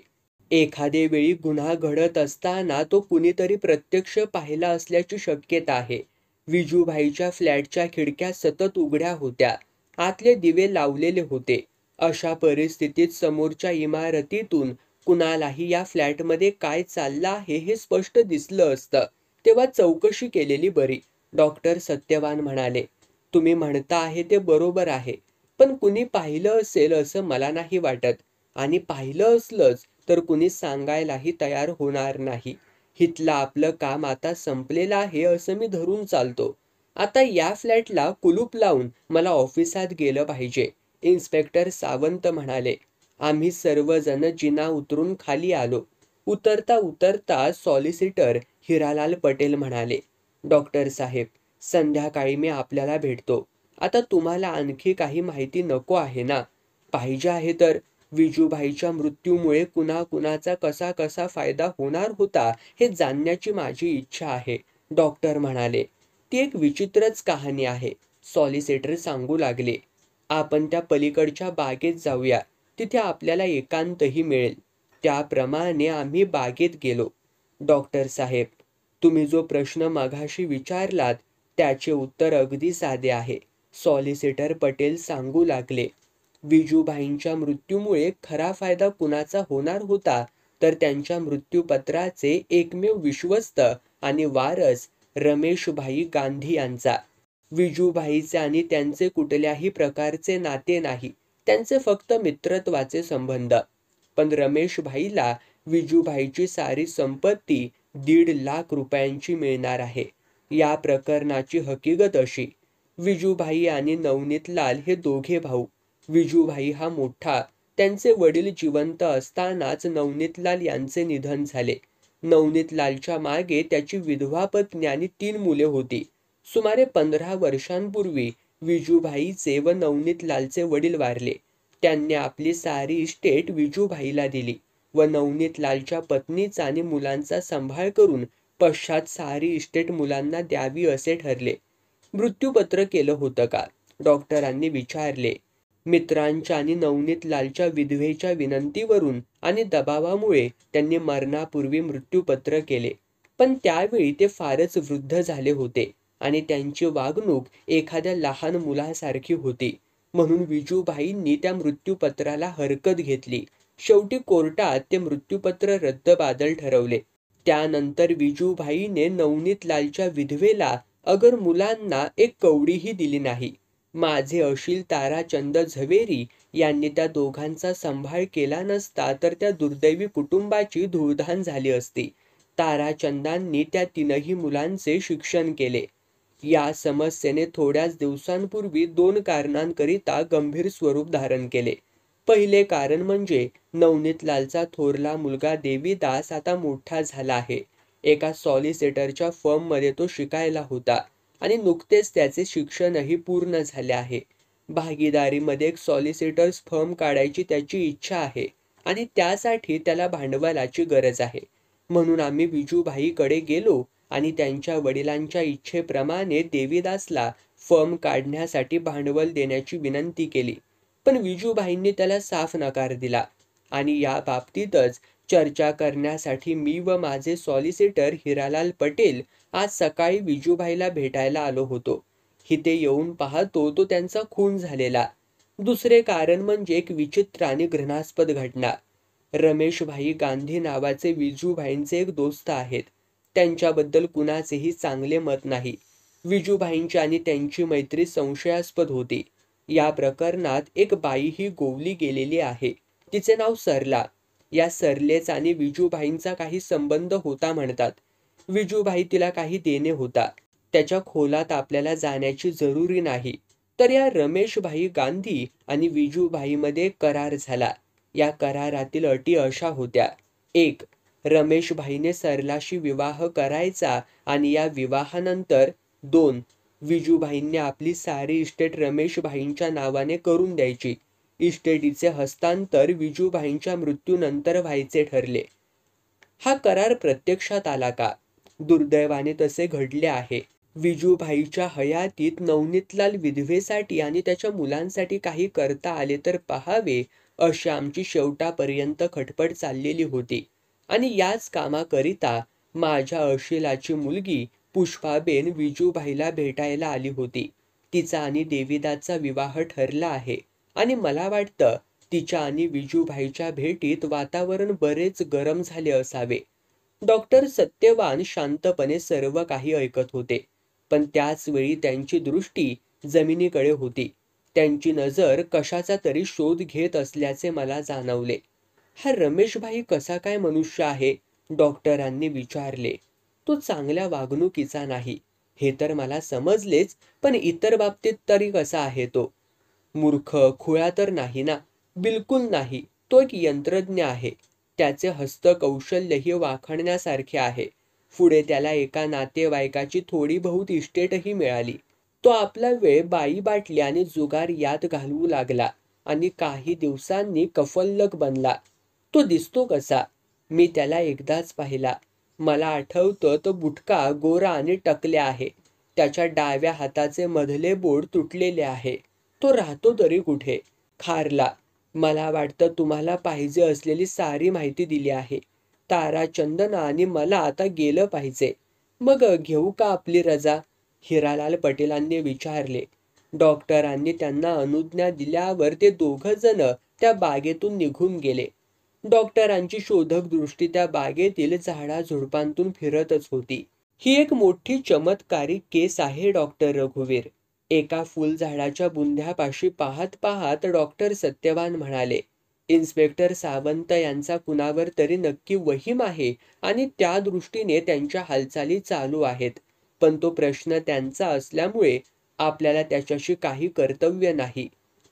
एखादे वेळी गुन्हा घडत असताना तो कुणीतरी प्रत्यक्ष पाहिला असल्याची शक्यता आहे. विजूभाईच्या फ्लॅटच्या खिडक्या सतत उघड्या होत्या. आतले दिवे लावलेले होते. अशा परिस्थितीत समोरच्या इमारतीतून कुणालाही या फ्लॅटमध्ये काय चाललं आहे हे स्पष्ट दिसलं असतं. तेव्हा चौकशी केलेली बरी. डॉक्टर सत्यवान म्हणाले. तुम्ही म्हणता आहे ते बरोबर आहे. पण कुणी पाहिलं असेल असं मला नाही वाटत. आणि पाहिलं असलंच तर कुणी सांगायलाही तयार होणार नाही. हितलं आपलं काम आता संपलेलं आहे असं मी धरून चालतो. आता या फ्लॅटला कुलूप लावून मला ऑफिसात गेलं पाहिजे. इन्स्पेक्टर सावंत म्हणाले. आम्ही सर्वजण जिना उतरून खाली आलो. उतरता उतरता सॉलिसिटर हिरालाल पटेल म्हणाले, डॉक्टर साहेब, संध्याकाळी मी आपल्याला भेटतो. आता तुम्हाला आणखी काही माहिती नको आहे ना? पाहिजे आहे तर. विजूभाईच्या मृत्यूमुळे कुणाकुणाचा कसा कसा फायदा होणार होता हे जाणण्याची माझी इच्छा आहे, डॉक्टर म्हणाले. ती एक विचित्रच कहाणी आहे, सॉलिसिटर सांगू लागले. आपण त्या पलीकडच्या बागेत जाऊया, तिथे आपल्याला एकांतही मिळेल. त्याप्रमाणे आम्ही बागेत गेलो. डॉक्टर साहेब, तुम्ही जो प्रश्न मघाशी विचारलात त्याचे उत्तर अगदी साधे आहे, सॉलिसिटर पटेल सांगू लागले. विजूभाईंच्या मृत्यूमुळे खरा फायदा कुणाचा होणार होता तर त्यांच्या मृत्यूपत्राचे एकमेव विश्वस्त आणि वारस रमेशभाई गांधी यांचा. विजूभाईचे आणि त्यांचे कुठल्याही प्रकारचे नाते नाही, त्यांचे फक्त मित्रत्वाचे संबंध. पण रमेशभाईला विजूभाईची सारी संपत्ती 1.5 लाख रुपयांची मिळणार आहे. या प्रकरणाची हकीकत अशी, विजूभाई आणि नवनीतलाल हे दोघे भाऊ. विजूभाई हा मोठा. त्यांचे वडील जिवंत असतानाच नवनीतलाल यांचे निधन झाले. नवनीतलालच्या मागे त्याची विधवा पत्नी आणि 3 मुले होती. सुमारे 15 वर्षांपूर्वी विजूभाईचे व नवनीतलालचे वडील वारले. त्यांनी आपली सारी इस्टेट विजूभाईला दिली व नवनीतलालच्या पत्नीचा आणि मुलांचा सांभाळ करून पश्चात सारी इस्टेट मुलांना द्यावी असे ठरले. मृत्यूपत्र केलं होतं का? डॉक्टरांनी विचारले. मित्रांच्या आणि नवनीतलालच्या विधवेच्या विनंतीवरून आणि दबावामुळे त्यांनी मरणापूर्वी मृत्यूपत्र केले. पण त्यावेळी ते फारच वृद्ध झाले होते आणि त्यांची वागणूक एखाद्या लहान मुलासारखी होती. म्हणून विजूभाईंनी त्या मृत्यूपत्राला हरकत घेतली. शेवटी कोर्टात ते मृत्यूपत्र रद्दबातल ठरवले. त्यानंतर विजूभाईने नवनीतलालच्या विधवेला अगर मुलांना एक कवडीही दिली नाही. माझे अशील ताराचंद झवेरी यांनी त्या दोघांचा सांभाळ केला नसता तर त्या दुर्दैवी कुटुंबाची धूळधाण झाली असती. ताराचंदांनी त्या 3ही मुलांचे शिक्षण केले. या समस्येने थोड्याच दिवसांपूर्वी 2 कारणांकरिता गंभीर स्वरूप धारण केले. पहिले कारण म्हणजे नवनीतलालचा थोरला मुलगा देवीदास आता मोठा झाला आहे. एका सॉलिसिटरच्या फर्ममध्ये तो शिकायला होता आणि नुकतेच त्याचे शिक्षणही पूर्ण झाले आहे. भागीदारीमध्ये एक सॉलिसिटर्स फर्म काढायची त्याची इच्छा आहे आणि त्यासाठी त्याला भांडवलाची गरज आहे. म्हणून आम्ही विजूभाईकडे गेलो आणि त्यांच्या वडिलांच्या इच्छेप्रमाणे देवीदासला फर्म काढण्यासाठी भांडवल देण्याची विनंती केली. पण विजूभाईंनी त्याला साफ नकार दिला आणि या बाबतीतच चर्चा करण्यासाठी मी व माझे सॉलिसिटर हिरालाल पटेल आज सकाळी विजूभाईला भेटायला आलो होतो. इथे येऊन पाहतो तो त्यांचा खून झालेला. दुसरे कारण म्हणजे एक विचित्र आणि घृणास्पद घटना. रमेशभाई गांधी नावाचे विजूभाईंचे एक दोस्त आहेत. त्यांच्याबद्दल कुणाचेही चांगले मत नाही. विजूभाईंची आणि त्यांची मैत्री संशयास्पद होती. या प्रकरणात एक बाईही गोवली गेलेली आहे. तिचे नाव सरला. या सरलेचा आणि विजूभाईंचा काही संबंध होता म्हणतात. विजूभाई तिला काही देणे होता. त्याच्या खोलात आपल्याला जाण्याची जरुरी नाही. तर या रमेशभाई गांधी आणि विजूभाईमध्ये करार झाला. या करारातील अटी अशा होत्या. 1. रमेशभाईने सरलाशी विवाह करायचा आणि या विवाहानंतर 2. विजूभाईंनी आपली सारी इस्टेट रमेशभाईंच्या नावाने करून द्यायची. इस्टेटीचे हस्तांतर विजूभाईंच्या मृत्यूनंतर व्हायचे ठरले. हा करार प्रत्यक्षात आला का? दुर्दैवाने तसे घडले आहे. विजूभाईच्या हयातीत नवनीतलाल विधवेसाठी आणि त्याच्या मुलांसाठी काही करता आले तर पहावे अशी आमची शेवटापर्यंत खटपट चाललेली होती. आणि याच कामाकरिता माझ्या अशिलाची मुलगी पुष्पाबेन विजूभाईला भेटायला आली होती. तिचा आणि देवीदासचा विवाह ठरला आहे आणि मला वाटतं तिच्या आणि विजूभाईच्या भेटीत वातावरण बरेच गरम झाले असावे. डॉक्टर सत्यवान शांतपणे सर्व काही ऐकत होते. पण त्याच वेळी त्यांची दृष्टी जमिनीकडे होती. त्यांची नजर कशाचा तरी शोध घेत असल्याचे मला जाणवले. हा रमेशभाई कसा काय मनुष्य आहे? डॉक्टरांनी विचारले. तो चांगल्या वागणुकीचा नाही हे तर मला समजलेच, पण इतर बाबतीत तरी कसा आहे तो? मूर्ख खुळा तर नाही ना? बिलकुल नाही. तो एक यंत्रज्ञ आहे. त्याचे हस्तकौशल्यही वाखाणण्यासारखे आहे. पुढे त्याला एका नातेवाईकाची थोडी बहुत इस्टेटही मिळाली. तो आपला वेळ बाई बाटली आणि जुगार यात घालवू लागला आणि काही दिवसांनी कफल्लक बनला. तो दिसतो कसा? मी त्याला एकदाच पाहिला. मला आठवतं तो बुटका, गोरा आणि टकल्या आहे. त्याच्या डाव्या हाताचे मधले बोट तुटलेले आहे. तो राहतो तरी कुठे? खारला. मला वाटतं तुम्हाला पाहिजे असलेली सारी माहिती दिली आहे. तारा, चंदना आणि मला आता गेलं पाहिजे. मग घेऊ का आपली रजा? हिरालाल पटेलांनी विचारले. डॉक्टरांनी त्यांना अनुज्ञा दिल्यावर ते दोघं जण त्या बागेतून निघून गेले. डॉक्टरांची शोधक दृष्टी त्या बागेतील झाडाझुडपांतून फिरतच होती. ही एक मोठी चमत्कारिक केस आहे डॉक्टर रघुवीर. एका फुलझाडाच्या बुंध्यापाशी पाहत पाहत डॉक्टर सत्यवान म्हणाले. इन्स्पेक्टर सावंत यांचा कुणावर तरी नक्की वहीम आहे आणि त्या दृष्टीने त्यांच्या हालचाली चालू आहेत. पण तो प्रश्न त्यांचा असल्यामुळे आपल्याला त्याच्याशी काही कर्तव्य नाही.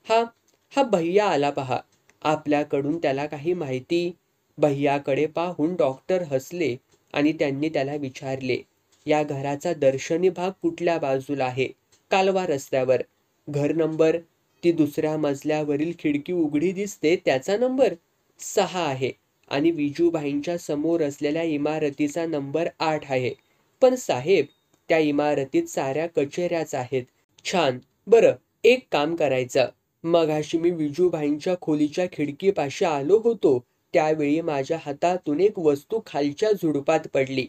हा भैया आला पहा. आपल्याकडून त्याला काही माहिती? भैयाकडे पाहून डॉक्टर हसले आणि त्यांनी त्याला विचारले. या घराचा दर्शनी भाग कुठल्या बाजूला आहे? कालवा रस्त्यावर. घर नंबर? ती दुसऱ्या मजल्यावरील खिडकी उघडी दिसते त्याचा नंबर 6 आहे आणि विजूभाईंच्या समोर असलेल्या इमारतीचा नंबर 8 आहे. पण साहेब, त्या इमारतीत साऱ्या कचेऱ्याच आहेत. छान. बरं, एक काम करायचं. मगाशी मी विजूभाईंच्या खोलीच्या खिडकीपाशी आलो होतो त्यावेळी माझ्या हातातून एक वस्तू खालच्या झुडपात पडली.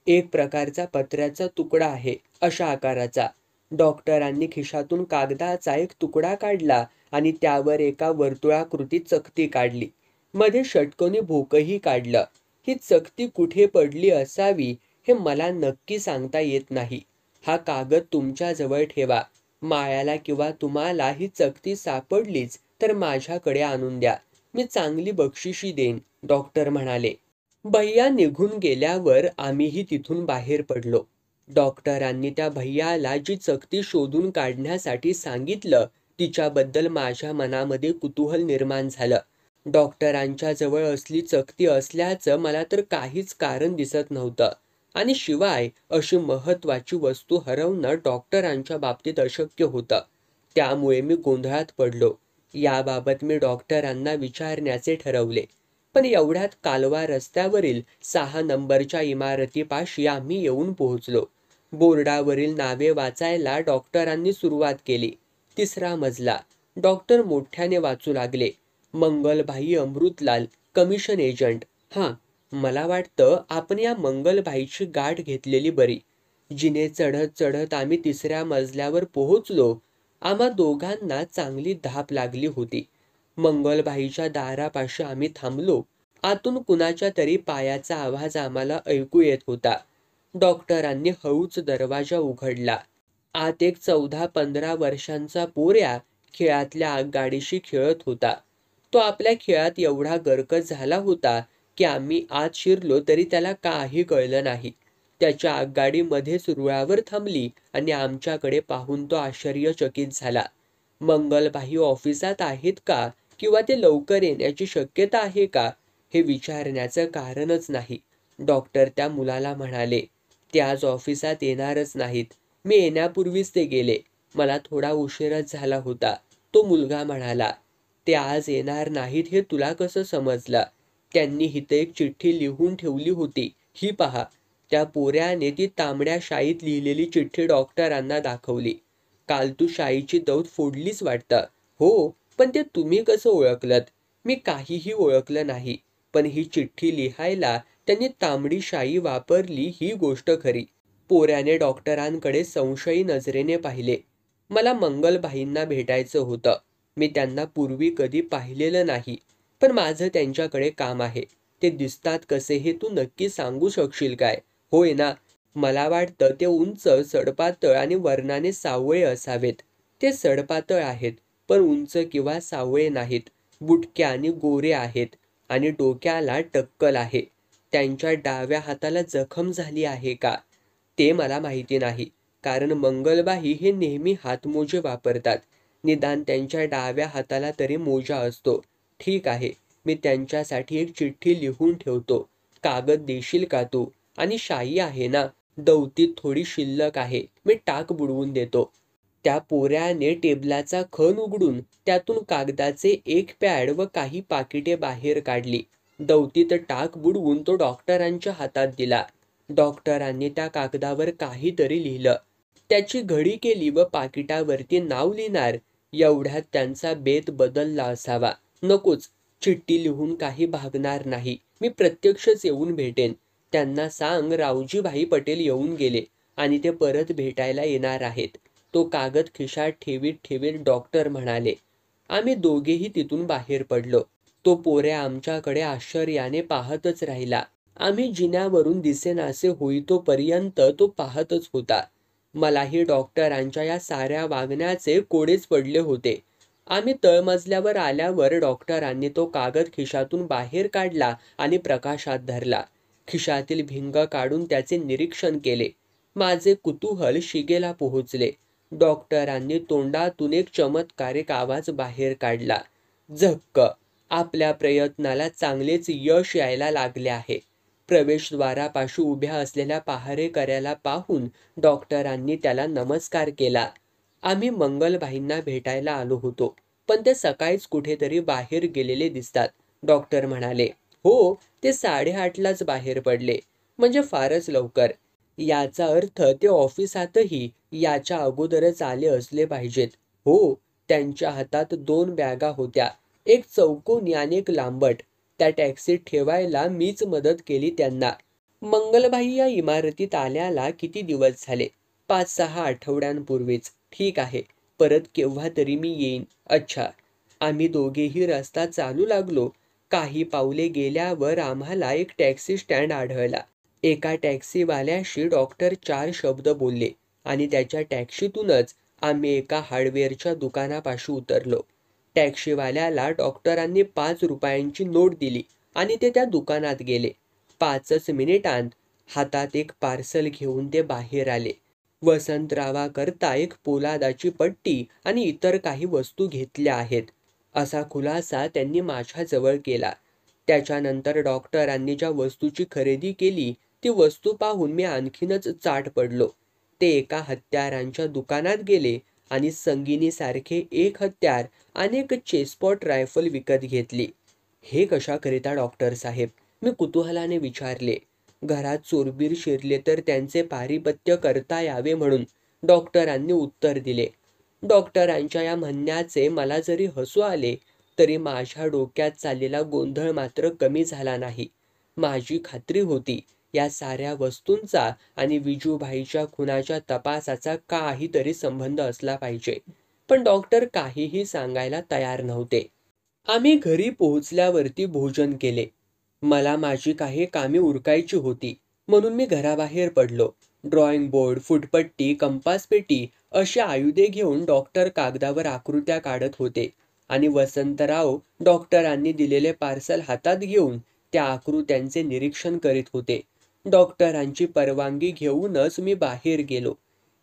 एक प्रकारचा पत्र्याचा तुकडा आहे, अशा आकाराचा. डॉक्टरांनी खिशातून कागदाचा एक तुकडा काढला आणि त्यावर एका वर्तुळाकृती चकती काढली. मध्ये षटकोनी भोकही काढलं. ही चकती कुठे पडली असावी हे मला नक्की सांगता येत नाही. हा कागद तुमच्या जवळ ठेवा. मायाला किंवा तुम्हाला ही चकती सापडलीच तर माझ्याकडे आणून द्या. मी चांगली बक्षिशी देईन, डॉक्टर म्हणाले. भैया निघून गेल्यावर आम्हीही तिथून बाहेर पडलो. डॉक्टरांनी त्या भैयाला जी चकती शोधून काढण्यासाठी सांगितलं तिच्याबद्दल माझ्या मनामध्ये कुतूहल निर्माण झालं. डॉक्टरांच्या जवळ असली चकती असल्याचं मला तर काहीच कारण दिसत नव्हतं आणि शिवाय अशी महत्त्वाची वस्तू हरवणं डॉक्टरांच्या बाबतीत अशक्य होतं. त्यामुळे मी गोंधळात पडलो. याबाबत मी डॉक्टरांना विचारण्याचे ठरवले. पण एवढ्यात कालवा रस्त्यावरील 6 नंबरच्या इमारतीपाशी आम्ही येऊन पोहोचलो. बोर्डावरील नावे वाचायला डॉक्टरांनी सुरुवात केली. 3रा मजला. डॉक्टर मोठ्याने वाचू लागले. मंगलभाई अमृतलाल, कमिशन एजंट. मला वाटतं आपण या मंगलभाईची गाठ घेतलेली बरी. जिने चढत चढत आम्ही 3ऱ्या मजल्यावर पोहोचलो. आम्हा दोघांना चांगली धाप लागली होती. मंगलभाईच्या दारापाशी आम्ही थांबलो. आतून कुणाच्या तरी पायाचा आवाज आम्हाला ऐकू येत होता. डॉक्टरांनी हळूच दरवाजा उघडला. आत एक 14-15 वर्षांचा पोऱ्या खेळातल्या आगगाडीशी खेळत होता. तो आपल्या खेळात एवढा गरकच झाला होता की आम्ही आत शिरलो तरी त्याला काही कळलं नाही. त्याच्या आगगाडी मध्येच रुळावर थांबली आणि आमच्याकडे पाहून तो आश्चर्यचकित झाला. मंगलभाई ऑफिसात आहेत का किंवा ते लवकर येण्याची शक्यता आहे का हे विचारण्याचं कारणच नाही. डॉक्टर त्या मुलाला म्हणाले. ते आज ऑफिसात येणारच नाहीत. मी येण्यापूर्वीच ते गेले. मला थोडा उशीरच झाला होता. तो मुलगा म्हणाला. ते आज येणार नाहीत हे तुला कसं समजलं? त्यांनी इथं एक चिठ्ठी लिहून ठेवली होती. ही पहा. त्या पोऱ्याने ती तांबड्या शाईत लिहिलेली चिठ्ठी डॉक्टरांना दाखवली. काल तू शाईची दौत फोडलीच वाटतं. हो, पण ते तुम्ही कसं ओळखलत? मी काहीही ओळखलं नाही. पण ही चिठ्ठी लिहायला त्यांनी तांबडी शाई वापरली ही गोष्ट खरी. पोऱ्याने डॉक्टरांकडे संशयी नजरेने पाहिले. मला मंगलभाईंना भेटायचं होतं. मी त्यांना पूर्वी कधी पाहिलेलं नाही. पण माझं त्यांच्याकडे काम आहे. ते दिसतात कसे हे तू नक्की सांगू शकशील काय? होय ना? मला वाटतं ते उंच, सडपातळ आणि वर्णाने सावळे असावेत. ते सडपातळ आहेत, पण उंच किंवा सावळे नाहीत. बुटक्या आणि गोरे आहेत आणि डोक्याला टक्कल आहे. त्यांच्या डाव्या हाताला जखम झाली आहे का? ते मला माहिती नाही, कारण मंगलबाई हे नेहमी हातमोजे वापरतात. निदान त्यांच्या डाव्या हाताला तरी मोजा असतो. ठीक आहे, मी त्यांच्यासाठी एक चिठ्ठी लिहून ठेवतो. कागद देशील का तू? आणि शाई आहे ना? दौतीत थोडी शिल्लक आहे, मी टाक बुडवून देतो. त्या पोऱ्याने टेबलाचा खण उघडून त्यातून कागदाचे एक पॅड व काही पाकिटे बाहेर काढली. दौतीत टाक बुडवून तो डॉक्टरांच्या हातात दिला. डॉक्टरांनी त्या कागदावर काहीतरी लिहिलं. त्याची घडी केली व पाकिटावरती नाव लिहिणार एवढ्यात त्यांचा बेत बदलला असावा. नकोच, चिठ्ठी लिहून काही भागणार नाही, मी प्रत्यक्षच येऊन भेटेन. त्यांना सांग रावजीभाई पटेल येऊन गेले आणि ते परत भेटायला येणार आहेत. तो कागद खिशात ठेवीत ठेवीत डॉक्टर म्हणाले. आम्ही दोघेही तिथून बाहेर पडलो. तो पोऱ्या आमच्याकडे आश्चर्याने पाहतच राहिला. आम्ही जिन्यावरून दिसेनासे होईतोपर्यंत तो पाहतच होता. मलाही डॉक्टरांच्या या साऱ्या वागण्याचे कोडेच पडले होते. आम्ही तळमजल्यावर आल्यावर डॉक्टरांनी तो कागद खिशातून बाहेर काढला आणि प्रकाशात धरला. खिशातील भिंग काढून त्याचे निरीक्षण केले. माझे कुतूहल शिगेला पोहोचले. डॉक्टरांनी तोंडातून एक चमत्कारिक आवाज बाहेर काढला. झक्क, आपल्या प्रयत्नाला चांगलेच यश यायला लागले आहे. प्रवेशद्वारापाशी उभ्या असलेल्या पहारेकऱ्याला पाहून डॉक्टरांनी त्याला नमस्कार केला. आम्ही मंगलबाईंना भेटायला आलो होतो, पण ते सकाळीच कुठेतरी बाहेर गेलेले दिसतात, डॉक्टर म्हणाले. हो, ते 8:30लाच बाहेर पडले, म्हणजे फारच लवकर. याचा अर्थ ते ऑफिसातही याच्या अगोदरच आले असले पाहिजेत. हो, त्यांच्या हातात 2 बॅगा होत्या, एक चौकोनी आणि एक लांबट. त्या टॅक्सीत ठेवायला मीच मदत केली त्यांना. मंगलबाई या इमारतीत आल्याला किती दिवस झाले? 5-6 आठवड्यांपूर्वीच. ठीक आहे, परत केव्हा तरी मी येईन. अच्छा. आम्ही दोघेही रस्ता चालू लागलो. काही पावले गेल्यावर आम्हाला एक टॅक्सी स्टँड आढळला. एका टॅक्सीवाल्याशी डॉक्टर 4 शब्द बोलले आणि त्याच्या टॅक्सीतूनच आम्ही एका हार्डवेअरच्या दुकानापाशी उतरलो. टॅक्सीवाल्याला डॉक्टरांनी 5 रुपयांची नोट दिली आणि ते त्या दुकानात गेले. 5च मिनिटांत हातात एक पार्सल घेऊन ते बाहेर आले. वसंतरावाकरता एक पोलादाची पट्टी आणि इतर काही वस्तू घेतल्या आहेत, असा खुलासा त्यांनी माझ्याजवळ केला. त्याच्यानंतर डॉक्टरांनी ज्या वस्तूची खरेदी केली ती वस्तू पाहून मी आणखीनच चाट पडलो. ते एका हत्यारांच्या दुकानात गेले आणि संगिनीसारखे एक हत्यार आणि एक चेसपॉट रायफल विकत घेतली. हे कशाकरिता डॉक्टर साहेब? मी कुतूहलाने विचारले. घरात चोरबीर शिरले तर त्यांचे पारिपत्य करता यावे म्हणून, डॉक्टरांनी उत्तर दिले. डॉक्टरांच्या या म्हणण्याचे मला जरी हसू आले तरी माझ्या डोक्यात चाललेला गोंधळ मात्र कमी झाला नाही. माझी खात्री होती या साऱ्या वस्तूंचा आणि विजूभाईच्या खुनाच्या तपासाचा काहीतरी संबंध असला पाहिजे, पण डॉक्टर काहीही सांगायला तयार नव्हते. आम्ही घरी पोहोचल्यावरती भोजन केले. मला माझी काही कामे उरकायची होती म्हणून मी घराबाहेर पडलो. ड्रॉइंग बोर्ड, फुटपट्टी, कंपासपेटी अशी आयुधे घेऊन डॉक्टर कागदावर आकृत्या काढत होते आणि वसंतराव डॉक्टरांनी दिलेले पार्सल हातात घेऊन त्या आकृत्यांचे निरीक्षण करीत होते. डॉक्टरांची परवानगी घेऊनच मी बाहेर गेलो.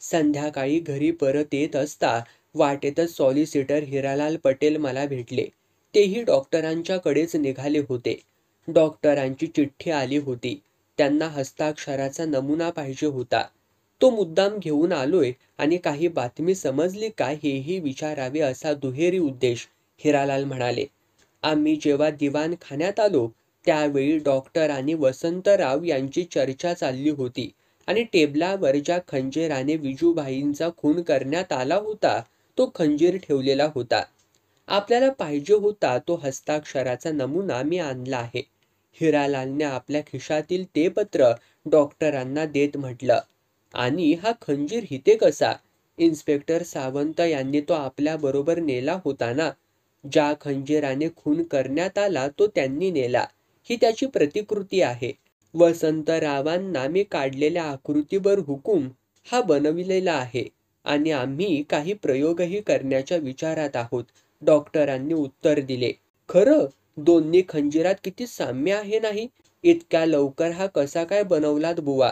संध्याकाळी घरी परत येत असता वाटेतच सॉलिसिटर हिरालाल पटेल मला भेटले. तेही डॉक्टरांच्याकडेच निघाले होते. डॉक्टरांची चिठ्ठी आली होती. त्यांना हस्ताक्षराचा नमुना पाहिजे होता. तो मुद्दाम घेऊन आलोय आणि काही बातमी समजली का हेही विचारावे असा दुहेरी उद्देश, हिरालाल म्हणाले. आम्ही जेव्हा दिवाणखान्यात आलो त्यावेळी डॉक्टर आणि वसंतराव यांची चर्चा चालली होती आणि टेबलावर ज्या खंजीराने विजूभाईंचा खून करण्यात आला होता तो खंजीर ठेवलेला होता. आपल्याला पाहिजे होता तो हस्ताक्षराचा नमुना मी आणला आहे. हिरालालने आपल्या खिशातील ते पत्र डॉक्टरांना देत म्हटलं. आणि हा खंजीर इथे कसा? इन्स्पेक्टर सावंत यांनी तो आपल्या बरोबर नेला होता ना? ज्या खंजीराने खून करण्यात आला तो त्यांनी नेला, ही त्याची प्रतिकृती आहे. वसंतरावांना मी काढलेल्या आकृतीवर हुकूम हा बनविलेला आहे आणि आम्ही काही प्रयोगही करण्याच्या विचारात आहोत, डॉक्टरांनी उत्तर दिले. खरं? दोन्ही खंजिरात किती साम्य आहे नाही? इतक्या लवकर हा कसा काय बनवलात बुवा?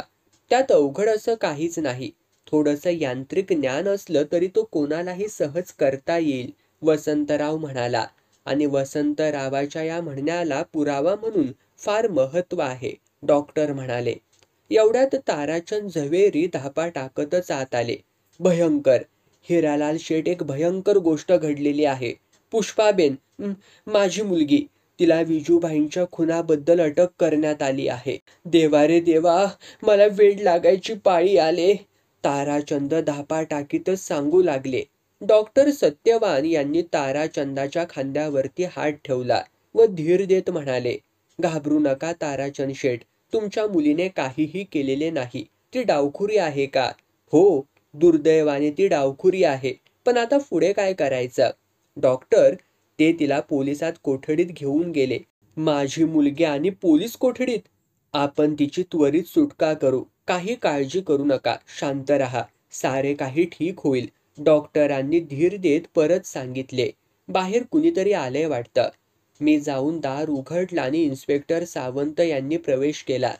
त्यात अवघड असं काहीच नाही. थोडंसं यांत्रिक ज्ञान असलं तरी तो कोणालाही सहज करता येईल, वसंतराव म्हणाला. आणि वसंतरावाच्या या म्हणण्याला पुरावा म्हणून फार महत्त्व आहे, डॉक्टर म्हणाले. एवढ्यात ताराचंद झवेरी धापा टाकतच आत आले. भयंकर, हिरालाल शेठ, एक भयंकर गोष्ट घडलेली आहे. पुष्पाबेन, माझी मुलगी, तिला विजूभाईंच्या खुनाबद्दल अटक करण्यात आली आहे. देवा रे देवा, मला वेड लागायची पाळी आले, ताराचंद धापा टाकीतच सांगू लागले. डॉक्टर सत्यवान यांनी ताराचंदाच्या खांद्यावरती हात ठेवला व धीर देत म्हणाले, घाबरू नका ताराचंद शेठ, तुमच्या मुलीने काहीही केलेले नाही. ती डावखुरी आहे का? हो, दुर्दैवाने ती डावखुरी आहे. पण आता पुढे काय करायचं? डॉक्टर, ते तिला पोलिसात कोठडीत घेऊन गेले. माझी मुलगी आणि पोलीस कोठडीत? आपण तिची त्वरित सुटका करू. काही काळजी करू नका, शांत रहा, सारे काही ठीक होईल, डॉक्टरांनी धीर देत परत सांगितले. बाहेर कुणीतरी आलंय वाटतं. मी जाऊन दार उघडलं आणि इन्स्पेक्टर सावंत यांनी प्रवेश केला.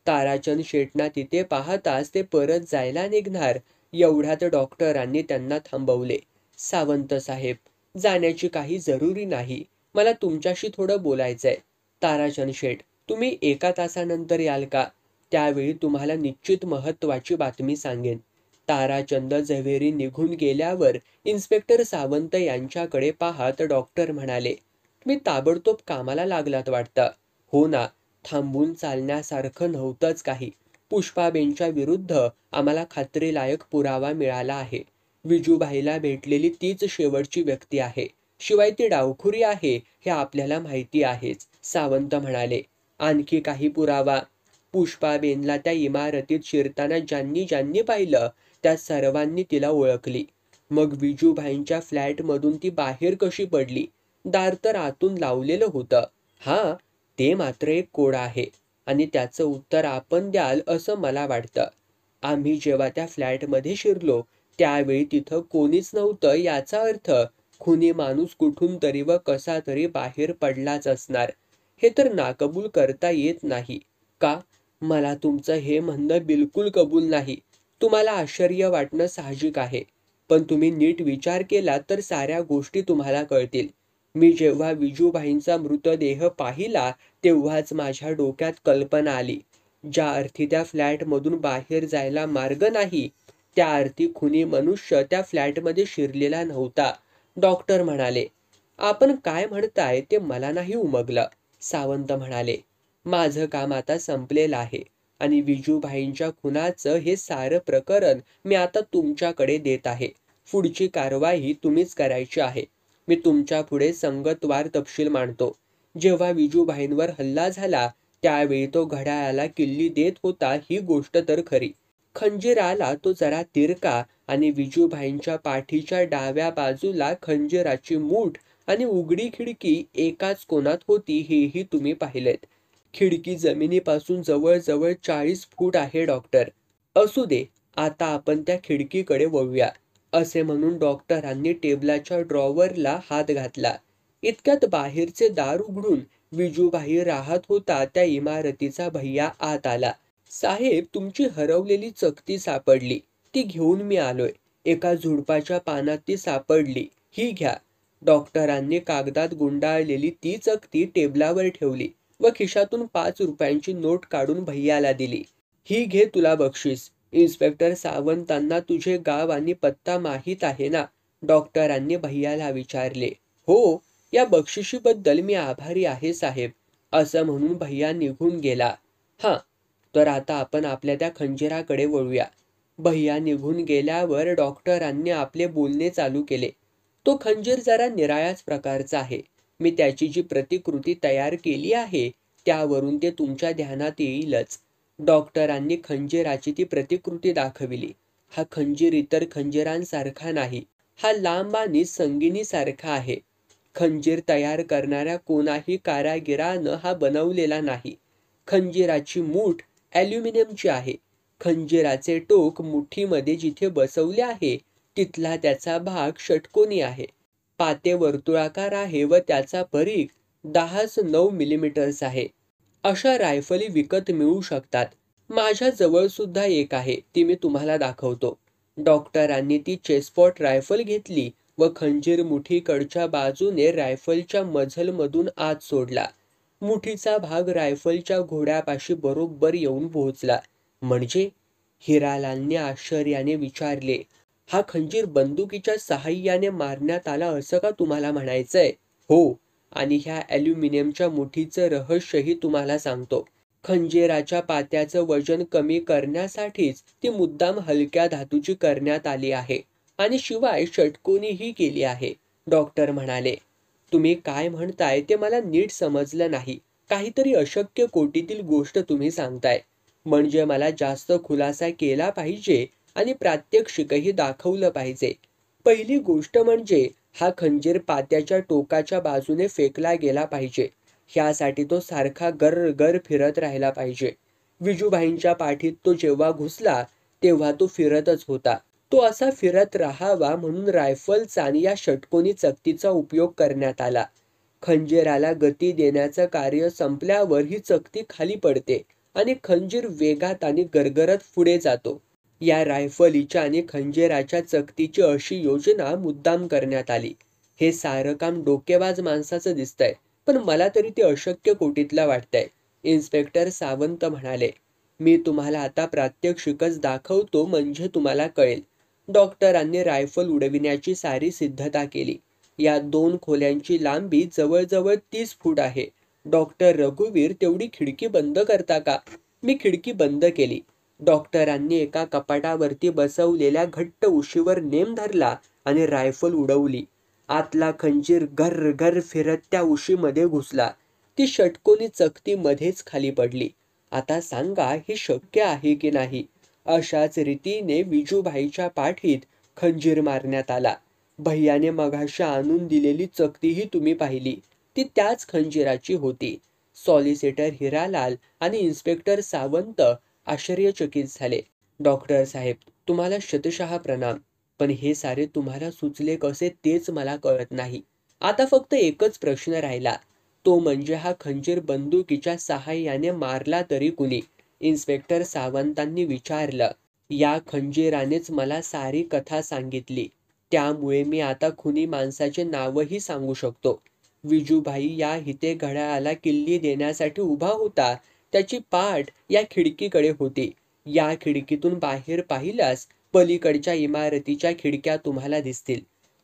ताराचंद शेठना तिथे पाहताच ते परत जायला निघणार, एवढ्यात डॉक्टरांनी त्यांना थांबवले. सावंत साहेब, जाण्याची काही जरुरी नाही, मला तुमच्याशी थोडं बोलायचंय. ताराचंद शेठ, तुम्ही 1 तासानंतर याल का? त्यावेळी तुम्हाला निश्चित महत्त्वाची बातमी सांगेन. ताराचंद झवेरी निघून गेल्यावर इन्स्पेक्टर सावंत यांच्याकडे पाहत डॉक्टर म्हणाले, तुम्ही ताबडतोब कामाला लागलात वाटतं. हो ना, थांबून चालण्यासारखं नव्हतंच काही. पुष्पाबेनच्या विरुद्ध आम्हाला खात्रीलायक पुरावा मिळाला आहे. विजूभाईला भेटलेली तीच शेवटची व्यक्ती आहे. शिवाय ती डावखुरी आहे हे आपल्याला माहिती आहेच, सावंत म्हणाले. आणखी काही पुरावा? पुष्पाबेनला त्या इमारतीत शिरताना ज्यांनी ज्यांनी पाहिलं त्या सर्वांनी तिला ओळखली. मग विजूभाईंच्या फ्लॅटमधून ती बाहेर कशी पडली? दार तर आतून लावलेलं होतं. हां, ते मात्र एक कोड आहे आणि त्याचं उत्तर आपण द्याल असं मला वाटतं. आम्ही जेव्हा त्या फ्लॅटमध्ये शिरलो त्यावेळी तिथं कोणीच नव्हतं, याचा अर्थ खुनी माणूस कुठून तरी व कसा तरी बाहेर पडलाच असणार. हे तर नाकबूल करता येत नाही. का? मला तुमचं हे म्हणणं बिलकुल कबूल नाही. तुम्हाला आश्चर्य वाटणं साहजिक आहे, पण तुम्ही नीट विचार केला तर साऱ्या गोष्टी तुम्हाला कळतील. मी जेव्हा विजूभाईंचा मृतदेह पाहिला तेव्हाच माझ्या डोक्यात कल्पना आली. ज्या अर्थी त्या फ्लॅटमधून बाहेर जायला मार्ग नाही, त्या अर्थी खुनी मनुष्य त्या फ्लॅटमध्ये शिरलेला नव्हता, डॉक्टर म्हणाले. आपण काय म्हणताय ते मला नाही उमगलं, सावंत म्हणाले. माझं काम आता संपलेलं आहे आणि विजूभाईंच्या खुनाचं हे सारं प्रकरण मी आता तुमच्याकडे देत आहे. पुढची कारवाई तुम्हीच करायची आहे. मी तुमच्या पुढे संगतवार तपशील मांडतो. जेव्हा विजूभाईंवर हल्ला झाला त्यावेळी तो घड्याळाला किल्ली देत होता, ही गोष्ट तर खरी. खंजीराला तो जरा तिरका आणि विजूभाईंच्या पाठीच्या डाव्या बाजूला खंजीराची मूठ आणि उघडी खिडकी एकाच कोणात होती, हेही तुम्ही पाहिलेत. खिडकी जमिनीपासून जवळजवळ 40 फूट आहे, डॉक्टर. असू दे, आता आपण त्या खिडकीकडे वळूया, असे म्हणून डॉक्टरांनी टेबलाच्या ड्रॉवरला हात घातला. इतक्यात बाहेरचे दार उघडून विजूभाई राहत होता त्या इमारतीचा भैया आत आला. साहेब, तुमची हरवलेली चकती सापडली. ती घेऊन मी आलोय. एका झुडपाच्या पानात ती सापडली. ही घ्या. डॉक्टरांनी कागदात गुंडाळलेली ती चकती टेबलावर ठेवली व खिशातून 5 रुपयांची नोट काढून भैयाला दिली. ही घे तुला बक्षीस. इन्स्पेक्टर सावंतांना तुझे गाव आणि पत्ता माहीत आहे ना? डॉक्टरांनी भैयाला विचारले. हो, या बक्षिशीबद्दल मी आभारी आहे साहेब, असं म्हणून भैया निघून गेला. हां, तर आता आपण आपल्या त्या खंजिराकडे वळूया. भैया निघून गेल्यावर डॉक्टरांनी आपले बोलणे चालू केले. तो खंजीर जरा निराळ्याच प्रकारचा आहे. मी त्याची जी प्रतिकृती तयार केली आहे त्यावरून ते तुमच्या ध्यानात येईलच. डॉक्टरांनी खंजीराची ती प्रतिकृती दाखविली. हा खंजीर इतर खंजिरांसारखा नाही. हा लांब आणि संगिनीसारखा आहे. खंजीर तयार करणाऱ्या कोणाही कारागिरानं हा बनवलेला नाही. खंजीराची मूठ ॲल्युमिनियमची आहे. खंजीराचे टोक मुठीमध्ये जिथे बसवले आहे तिथला त्याचा भाग षटकोनी आहे. पाते वर्तुळाकार आहे व त्याचा परीघ 10-9 मिलीमीटर्स आहे. अशा रायफली विकत मिळू शकतात. माझ्या जवळ सुद्धा एक आहे, ती मी तुम्हाला दाखवतो. डॉक्टरांनी ती चेसपॉट रायफल घेतली व खंजीर मुठीकडच्या बाजूने रायफलच्या मझलमधून आत सोडला. मुठीचा भाग रायफलच्या घोड्यापाशी बरोबर येऊन पोहोचला. म्हणजे? हिरालालने आश्चर्याने विचारले. हा खंजीर बंदुकीच्या सहाय्याने मारण्यात आला असं का तुम्हाला म्हणायचंय? हो, आणि ह्या ॲल्युमिनियमच्या मुठीचं रहस्यही तुम्हाला सांगतो. खंजीराच्या पात्याचं वजन कमी करण्यासाठीच ती मुद्दाम हलक्या धातूची करण्यात आली आहे आणि शिवाय षटकोनीही केली आहे, डॉक्टर म्हणाले. तुम्ही काय म्हणताय ते मला नीट समजलं नाही. काहीतरी अशक्य कोटीतील गोष्ट तुम्ही सांगताय. म्हणजे मला जास्त खुलासा केला पाहिजे आणि प्रात्यक्षिकही दाखवलं पाहिजे. पहिली गोष्ट म्हणजे हा खंजीर पात्याच्या टोकाच्या बाजूने फेकला गेला पाहिजे. ह्यासाठी तो सारखा गर फिरत राहिला पाहिजे. विजूभाईंच्या पाठीत तो जेव्हा घुसला तेव्हा तो फिरतच होता. तो असा फिरत राहावा म्हणून रायफलचा आणि या षटकोनी चकतीचा उपयोग करण्यात आला. खंजीराला गती देण्याचं कार्य संपल्यावर ही चकती खाली पडते आणि खंजीर वेगात आणि गरगरत पुढे जातो. या रायफलीच्या आणि खंजीराच्या चकतीची अशी योजना मुद्दाम करण्यात आली. हे सारं काम डोकेबाज माणसाचं दिसतंय, पण मला तरी ते अशक्य कोटीतलं वाटतंय, इन्स्पेक्टर सावंत म्हणाले. मी तुम्हाला आता प्रात्यक्षिकच दाखवतो म्हणजे तुम्हाला कळेल. डॉक्टरांनी रायफल उडविण्याची सारी सिद्धता केली. या 2 खोल्यांची लांबी जवळजवळ 30 फूट आहे. डॉक्टर रघुवीर, तेवढी खिडकी बंद करता का? मी खिडकी बंद केली. डॉक्टरांनी एका कपाटावरती बसवलेल्या घट्ट उशीवर नेम धरला आणि रायफल उडवली. आतला खंजीर घर फिरत त्या उशीमध्ये घुसला. ती षटकोनी चकती मध्येच खाली पडली. आता सांगा, हे शक्य आहे की नाही? अशाच रीतीने विजूभाईच्या पाठीत खंजीर मारण्यात आला. भैयाने मघाशी आणून दिलेली चकतीही तुम्ही पाहिली. ती त्याच खंजीराची होती. सॉलिसिटर हिरालाल आणि इन्स्पेक्टर सावंत आश्चर्यचकित झाले. डॉक्टर साहेब, तुम्हाला शतशः प्रणाम. पण हे सारे तुम्हाला सुचले कसे तेच मला कळत नाही. आता फक्त एकच प्रश्न राहिला, तो म्हणजे हा खंजीर बंदुकीच्या सहाय्याने मारला तरी कुणी? इन्स्पेक्टर सावंतांनी विचारलं. या खंजीरानेच मला सारी कथा सांगितली. त्यामुळे मी आता खुनी माणसाचे नावही सांगू शकतो. विजूभाई या हिते घड्याळाला किल्ली देण्यासाठी उभा होता. त्याची पाठ या खिडकीकडे होती. या खिडकीतून बाहेर पाहिल्यास पलीकडच्या इमारतीच्या खिडक्या तुम्हाला दिसतील.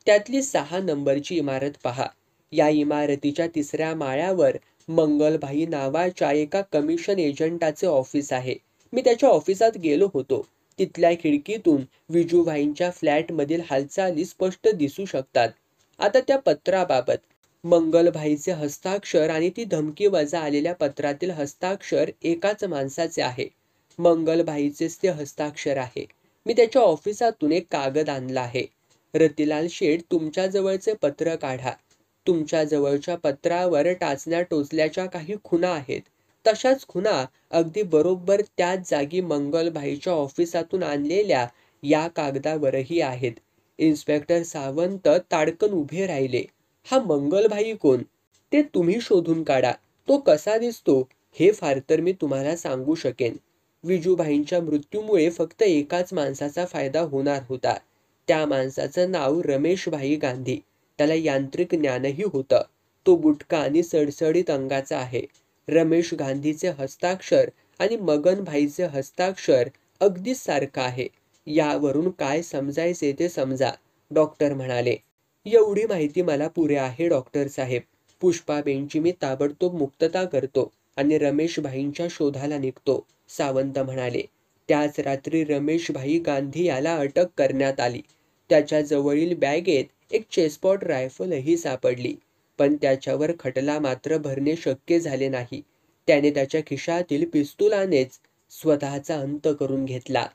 त्यातली 6 नंबरची इमारत पहा. या इमारतीच्या 3ऱ्या माळ्यावर मंगलभाई नावाच्या एका कमिशन एजंटाचे ऑफिस आहे. मी त्याच्या ऑफिसात गेलो होतो. तिथल्या खिडकीतून विजूभाईंच्या फ्लॅटमधील हालचाली स्पष्ट दिसू शकतात. आता त्या पत्राबाबत, मंगलभाईचे हस्ताक्षर आणि ती धमकी वजा आलेल्या पत्रातील हस्ताक्षर एकाच माणसाचे आहे. मंगलभाईचेच ते हस्ताक्षर आहे. मी त्याच्या ऑफिसातून एक कागद आणला आहे. रतिलाल शेठ, तुमच्या जवळचे पत्र काढा. तुमच्या जवळच्या पत्रावर टाचण्या टोचल्याच्या काही खुणा आहेत. तशाच खुणा अगदी बरोबर त्याच जागी मंगलभाईच्या ऑफिसातून आणलेल्या या कागदावरही आहेत. इन्स्पेक्टर सावंत ताडकन उभे राहिले. हा मंगलभाई कोण? ते तुम्ही शोधून काढा. तो कसा दिसतो हे फार तर मी तुम्हाला सांगू शकेन. विजूभाईंच्या मृत्यूमुळे फक्त एकाच माणसाचा फायदा होणार होता. त्या माणसाचं नाव रमेशभाई गांधी. त्याला यांत्रिक ज्ञानही होतं. तो बुटका आणि सडसडीत अंगाचा आहे. रमेश गांधीचे हस्ताक्षर आणि मगनभाईचे हस्ताक्षर अगदीच सारखं आहे. यावरून काय समजायचे ते समजा, डॉक्टर म्हणाले. एवढी माहिती मला पुरे आहे डॉक्टर साहेब. पुष्पाबेनची मी ताबडतोब मुक्तता करतो आणि रमेशभाईंच्या शोधाला निघतो, सावंत म्हणाले. त्याच रात्री रमेशभाई गांधी याला अटक करण्यात आली. त्याच्या जवळील बॅगेत एक चेसपॉट रायफलही सापडली, पण त्याच्यावर खटला मात्र भरणे शक्य झाले नाही. त्याने त्याच्या खिशातील पिस्तुलानेच स्वतःचा अंत करून घेतला.